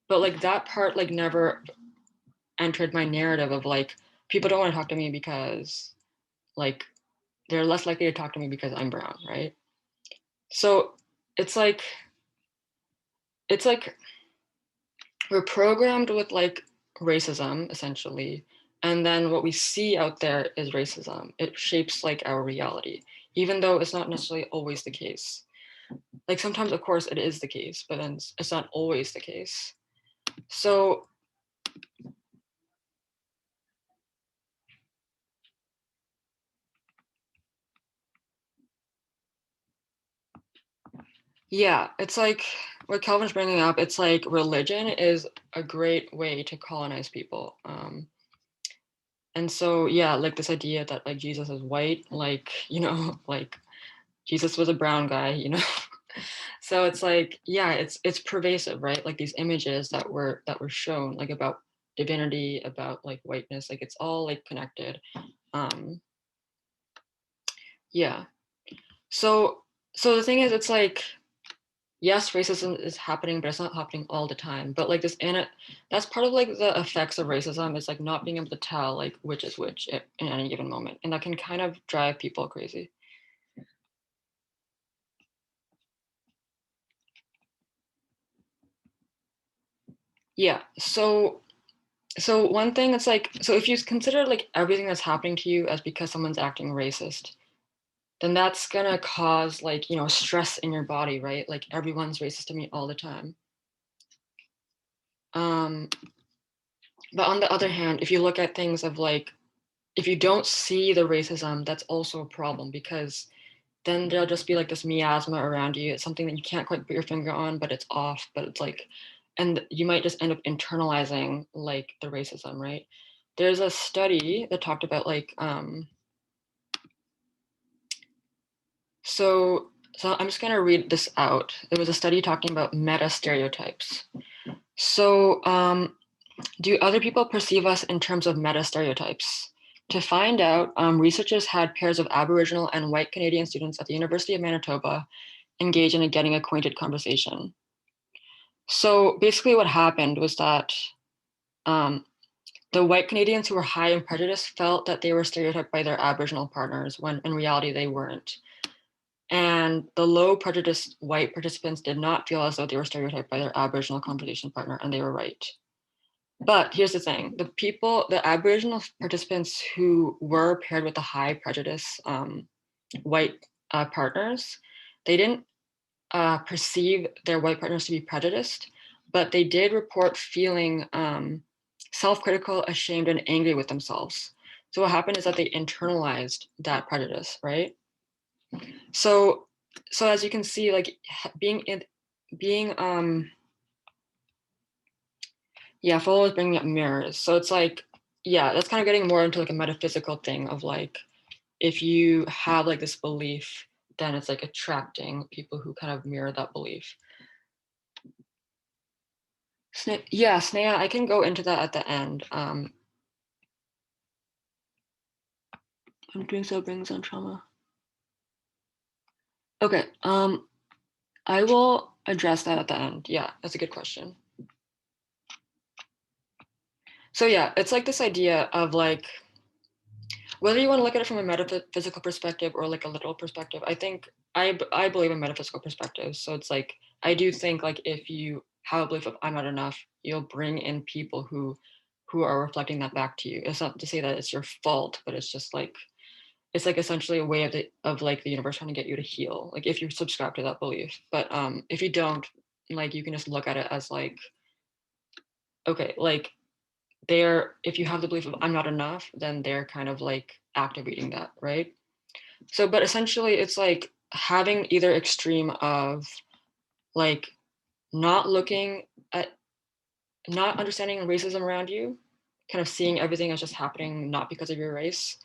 A: but like that part like never entered my narrative of like people don't want to talk to me because like they're less likely to talk to me because I'm brown, right? So it's like it's like we're programmed with like racism essentially, and then what we see out there is racism. It shapes like our reality, even though it's not necessarily always the case. Like sometimes of course it is the case, but then it's not always the case. So Yeah, it's like what Calvin's bringing up. It's like religion is a great way to colonize people. And so, yeah, like this idea that like Jesus is white, like, like Jesus was a brown guy. So it's like, yeah, it's pervasive, right? Like these images that were shown like about divinity, about like whiteness, like it's all like connected. Um, yeah. So so the thing is, it's like, yes, racism is happening, but it's not happening all the time. But like this, that's part of like the effects of racism is like not being able to tell like which is which in any given moment, and that can kind of drive people crazy. Yeah. So one thing, it's like, so if you consider like everything that's happening to you as because someone's acting racist, then that's gonna cause like stress in your body, right? Like everyone's racist to me all the time. Um, but on the other hand, if you look at things of like, if you don't see the racism, that's also a problem, because then there'll just be like this miasma around you. It's something that you can't quite put your finger on, but it's off. But it's like, and you might just end up internalizing like the racism, right? There's a study that talked about like, so I'm just gonna read this out. It was a study talking about meta stereotypes. So, do other people perceive us in terms of meta stereotypes? To find out, researchers had pairs of Aboriginal and white Canadian students at the University of Manitoba engage in a getting acquainted conversation. So basically, what happened was that um, the white Canadians who were high in prejudice felt that they were stereotyped by their Aboriginal partners, when in reality they weren't. And the low prejudiced white participants did not feel as though they were stereotyped by their Aboriginal conversation partner, and they were right. But here's the thing: the Aboriginal participants who were paired with the high prejudice white partners, they didn't perceive their white partners to be prejudiced, but they did report feeling self-critical, ashamed, and angry with themselves. So what happened is that they internalized that prejudice, right? So, so as you can see, like being yeah, Foor is bringing up mirrors. So it's like, yeah, that's kind of getting more into like a metaphysical thing of like, if you have like this belief, then it's like attracting people who kind of mirror that belief. Yeah, Snea, I can go into that at the end. I'm doing so brings on trauma. Okay, I will address that at the end. Yeah, that's a good question. So yeah, it's like this idea of like, whether you want to look at it from a metaphysical perspective or like a literal perspective, I think I believe in metaphysical perspectives. So it's like, I do think like if you have a belief of I'm not enough, you'll bring in people who are reflecting that back to you. It's not to say that it's your fault, but it's just like, it's like essentially a way of like the universe trying to get you to heal, like if you subscribe to that belief. But if you don't, like you can just look at it as like, okay, like if you have the belief of I'm not enough, then they're kind of like activating that, right? So but essentially it's like having either extreme of like not looking at, not understanding racism around you, kind of seeing everything as just happening not because of your race,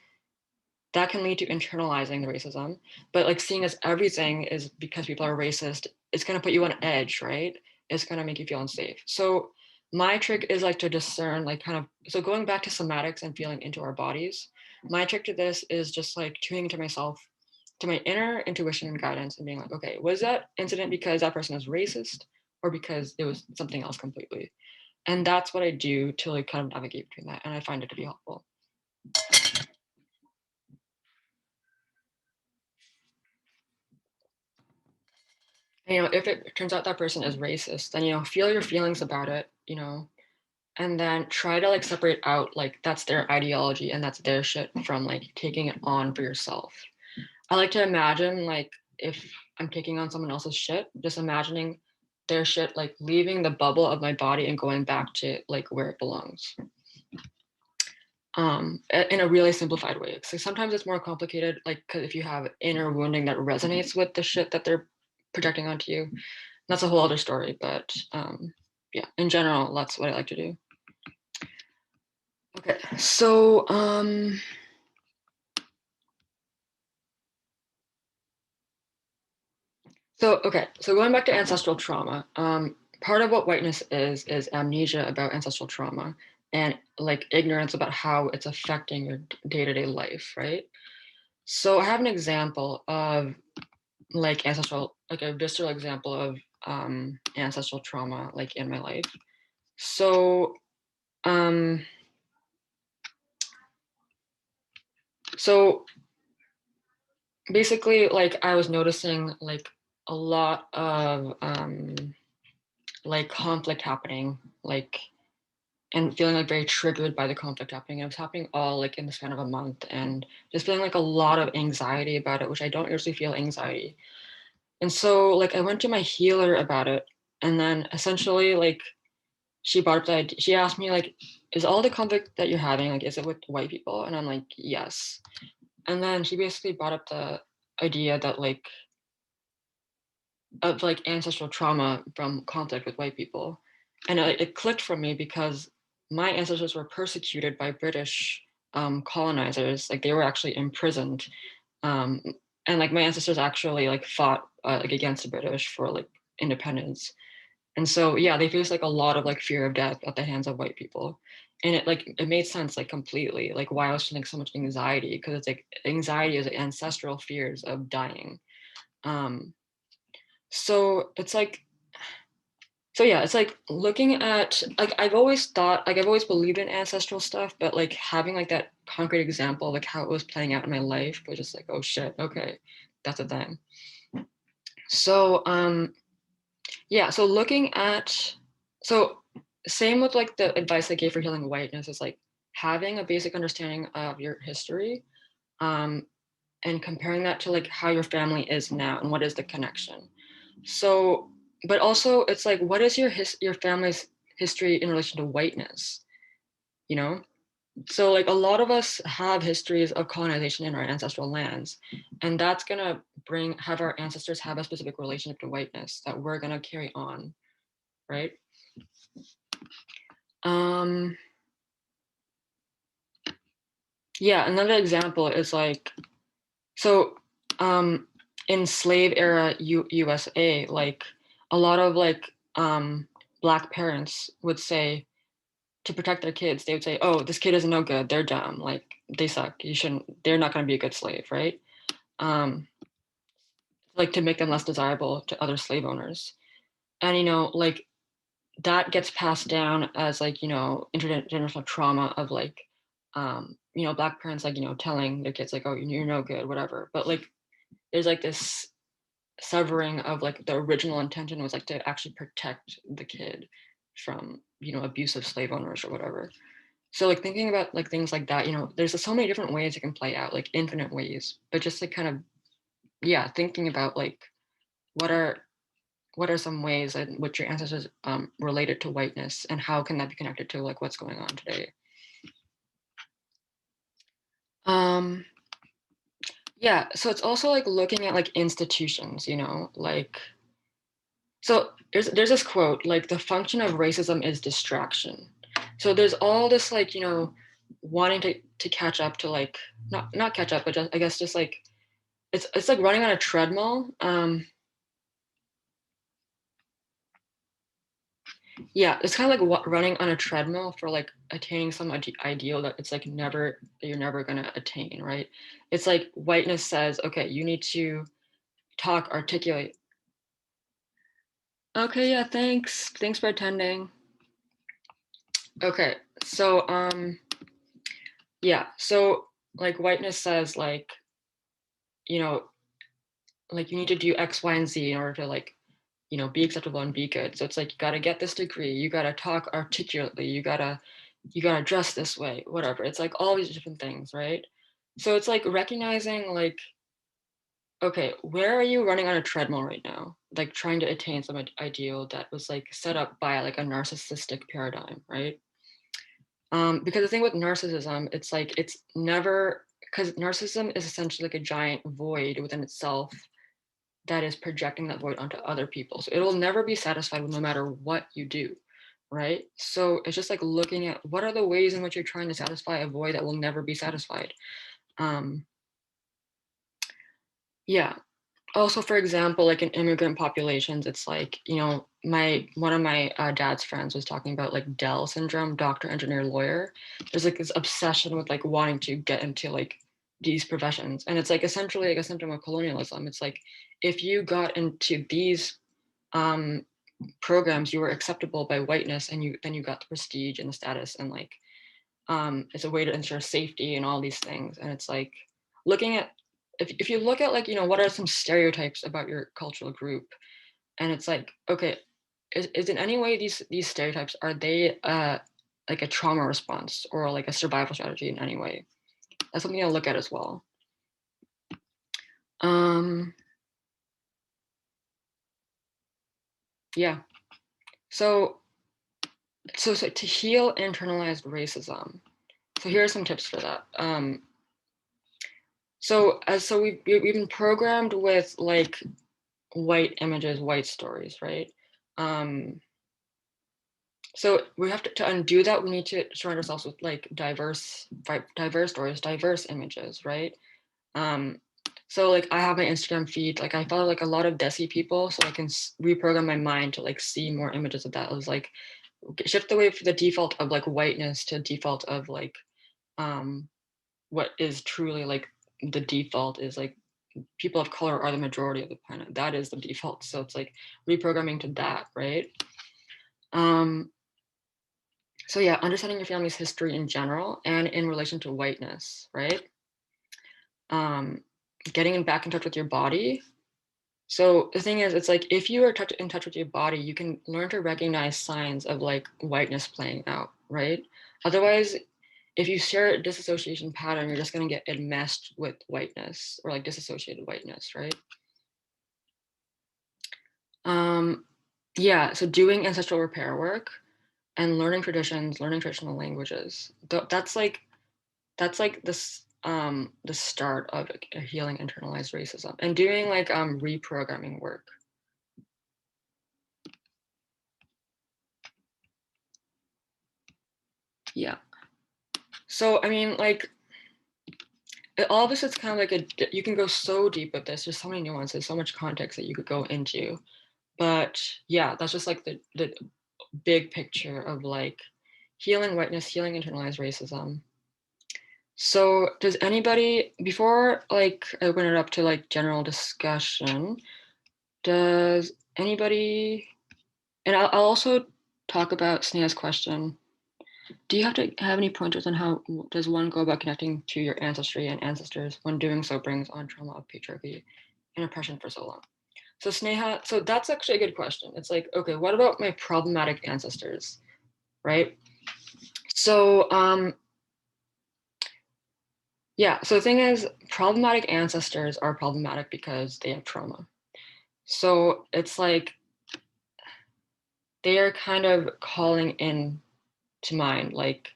A: that can lead to internalizing the racism. But like seeing as everything is because people are racist, it's going to put you on edge, right? It's going to make you feel unsafe. So my trick is like to discern, like kind of, so going back to somatics and feeling into our bodies, my trick to this is just like tuning into myself, to my inner intuition and guidance, and being like, okay, was that incident because that person is racist, or because it was something else completely? And that's what I do to like kind of navigate between that, and I find it to be helpful. If it turns out that person is racist, then feel your feelings about it, and then try to like separate out like that's their ideology and that's their shit from like taking it on for yourself. I like to imagine like if I'm taking on someone else's shit, just imagining their shit like leaving the bubble of my body and going back to like where it belongs. In a really simplified way. So sometimes it's more complicated, like because if you have inner wounding that resonates with the shit that they're projecting onto you. That's a whole other story, but yeah, in general, that's what I like to do. Okay, so so going back to ancestral trauma, part of what whiteness is amnesia about ancestral trauma and like ignorance about how it's affecting your day-to-day life, right? So I have an example of like a visceral example of ancestral trauma like in my life. So um so basically like I was noticing like a lot of like conflict happening, like and feeling like very triggered by the conflict happening. It was happening all like in the span of a month and just feeling like a lot of anxiety about it, which I don't usually feel anxiety. And so like I went to my healer about it, and then essentially like she brought up the idea, she asked me like, is all the conflict that you're having, like, is it with white people? And I'm like, yes. And then she basically brought up the idea that like of like ancestral trauma from conflict with white people. And it clicked for me because my ancestors were persecuted by British colonizers. Like they were actually imprisoned. Um, and like my ancestors actually like fought like against the British for like independence. And so yeah, they faced like a lot of like fear of death at the hands of white people. And it made sense like completely, like why I was feeling so much anxiety, because it's like anxiety is like ancestral fears of dying. Um, so it's like so yeah, it's like looking at like I've always thought like I've always believed in ancestral stuff, but like having like that concrete example of like how it was playing out in my life was just like, oh shit, okay, that's a thing. So yeah, so looking at so same with like the advice I gave for healing whiteness is like having a basic understanding of your history, um, and comparing that to like how your family is now and what is the connection. So, but also it's like, what is your family's history in relation to whiteness? You know? So like a lot of us have histories of colonization in our ancestral lands, and that's gonna have our ancestors have a specific relationship to whiteness that we're gonna carry on, right? Um, yeah, another example is like, so in slave era USA, like a lot of like Black parents would say, to protect their kids, they would say, oh, this kid isn't no good, they're dumb, like they suck, you shouldn't, they're not going to be a good slave, right? um like to make them less desirable to other slave owners. And like that gets passed down as like intergenerational trauma of like Black parents like telling their kids like, oh, you're no good, whatever. But like there's like this severing of like the original intention was like to actually protect the kid from abusive slave owners or whatever. So like thinking about like things like that, there's so many different ways it can play out, like infinite ways. But just like kind of, yeah, thinking about like what are some ways in which your ancestors related to whiteness, and how can that be connected to like what's going on today? Um, yeah, so it's also like looking at like institutions, like so there's this quote like the function of racism is distraction. So there's all this like wanting to catch up to like not catch up, but just, I guess just like it's like running on a treadmill. Yeah, it's kind of like running on a treadmill for like attaining some ideal that it's like never that you're never gonna attain, right? It's like whiteness says, okay, you need to talk, articulate. Okay, yeah, thanks for attending. Okay, so yeah, so like whiteness says like you know like you need to do X, Y, and Z in order to like be acceptable and be good. So it's like you got to get this degree, you got to talk articulately, you got to dress this way, whatever. It's like all these different things, right? So it's like recognizing like, okay, where are you running on a treadmill right now, like trying to attain some ideal that was like set up by like a narcissistic paradigm, right? Because the thing with narcissism, it's like it's never, because narcissism is essentially like a giant void within itself, that is projecting that void onto other people. So it will never be satisfied no matter what you do, right? So it's just like looking at what are the ways in which you're trying to satisfy a void that will never be satisfied. Yeah. Also, for example, like in immigrant populations, it's like, you know, one of my dad's friends was talking about like Dell syndrome, doctor, engineer, lawyer. There's like this obsession with like wanting to get into like these professions. And it's like essentially like a symptom of colonialism. It's like if you got into these programs, you were acceptable by whiteness, and then you got the prestige and the status, and like it's a way to ensure safety and all these things. And it's like looking at, if you look at like, you know, what are some stereotypes about your cultural group, and it's like, okay, is in any way these stereotypes, are they like a trauma response or like a survival strategy in any way? That's something I'll look at as well. Yeah. So to heal internalized racism, so here are some tips for that. So we've been programmed with like white images, white stories, right? So we have to undo that. We need to surround ourselves with like diverse stories, diverse images, right? So like I have my Instagram feed, like I follow like a lot of Desi people, so I can reprogram my mind to like see more images of that. It was like shift away from the default of like whiteness to default of like what is truly like the default is like people of color are the majority of the planet. That is the default. So it's like reprogramming to that, right? So yeah, understanding your family's history in general and in relation to whiteness, right? Getting back in touch with your body. So the thing is, it's like if you are in touch with your body, you can learn to recognize signs of like whiteness playing out, right? Otherwise, if you share a disassociation pattern, you're just going to get enmeshed with whiteness or like disassociated whiteness, right? Yeah, so doing ancestral repair work and learning traditions, learning traditional languages. That's like this the start of healing internalized racism, and doing like reprogramming work. Yeah. So I mean, like all of this is kind of like you can go so deep with this. There's so many nuances, so much context that you could go into. But yeah, that's just like the big picture of like healing whiteness, healing internalized racism. So does anybody, before like I open it up to like general discussion, does anybody, and I'll also talk about Sneha's question. Do you have to have any pointers on how does one go about connecting to your ancestry and ancestors when doing so brings on trauma of patriarchy and oppression for so long? So Sneha, so that's actually a good question. It's like, okay, what about my problematic ancestors, right? So yeah, so the thing is, problematic ancestors are problematic because they have trauma. So it's like they are kind of calling in to mind, like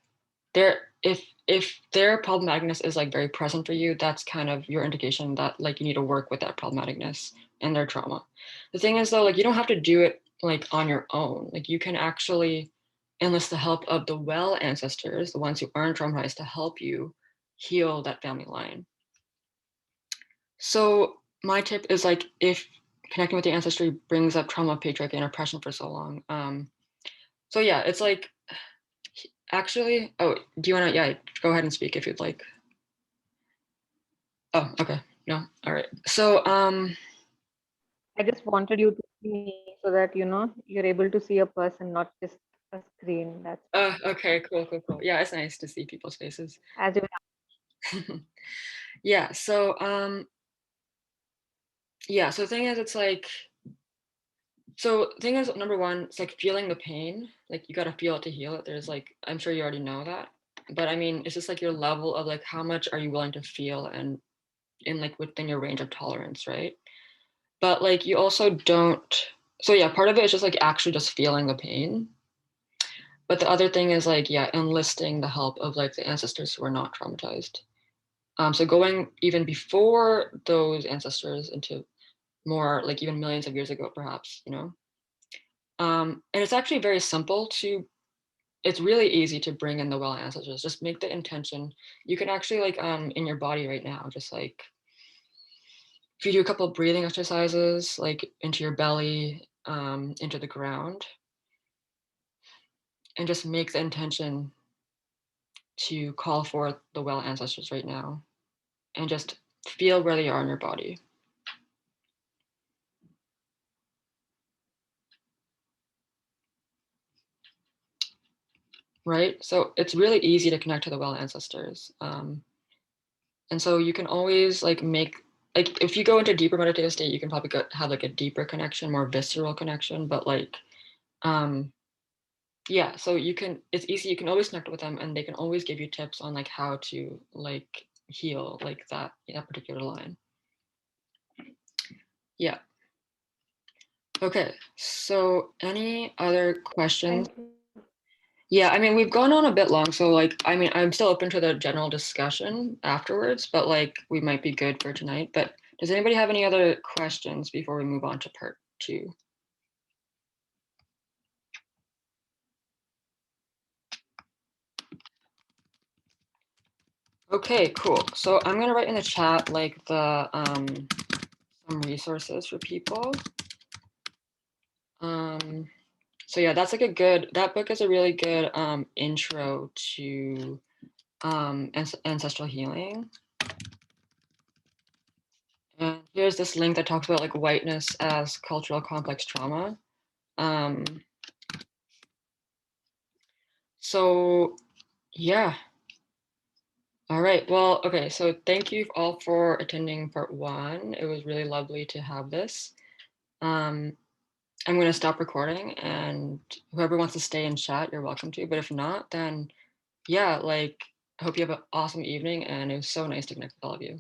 A: they're if their problematicness is like very present for you, that's kind of your indication that like you need to work with that problematicness and their trauma. The thing is though, like you don't have to do it like on your own. Like you can actually enlist the help of the well ancestors, the ones who aren't traumatized, to help you heal that family line. So my tip is like if connecting with the ancestry brings up trauma, patriarchy, and oppression for so long. So yeah, it's like actually. Oh, do you want to? Yeah, go ahead and speak if you'd like. Oh, okay. No, all right. So
B: I just wanted you to see me so that you're able to see a person, not just a screen. That's why.
A: okay, cool. Yeah, it's nice to see people's faces.
B: As you
A: Yeah. So the thing is, it's like thing is, number one, it's like feeling the pain. Like you got to feel it to heal it. There's like, I'm sure you already know that, but I mean, it's just like your level of like how much are you willing to feel and in like within your range of tolerance, right? But like you also don't. So yeah, part of it is just like actually just feeling the pain. But the other thing is like, yeah, enlisting the help of like the ancestors who are not traumatized. So going even before those ancestors into more like even millions of years ago, perhaps, you know? And it's actually very simple to it's really easy to bring in the well ancestors. Just make the intention. You can actually like in your body right now, just like if you do a couple of breathing exercises, like into your belly, into the ground, and just make the intention to call forth the well ancestors right now and just feel where they are in your body. Right? So it's really easy to connect to the well ancestors. And so you can always like make, like if you go into deeper meditative state, you can probably have like a deeper connection, more visceral connection, but like, um, yeah, so you can, it's easy, you can always connect with them and they can always give you tips on like how to like heal like that particular line. Yeah. Okay. So any other questions?
B: Thank you.
A: Yeah, I mean, we've gone on a bit long, so like, I mean, I'm still open to the general discussion afterwards, but like, we might be good for tonight. But does anybody have any other questions before we move on to part 2? Okay, cool. So I'm gonna write in the chat like the some resources for people. So yeah, that's like a good, that book is a really good intro to ancestral healing. And here's this link that talks about like whiteness as cultural complex trauma. Um, so yeah. All right. Well, okay. So thank you all for attending part 1. It was really lovely to have this. Um, I'm going to stop recording and whoever wants to stay and chat, you're welcome to. But if not, then yeah, like I hope you have an awesome evening and it was so nice to connect with all of you.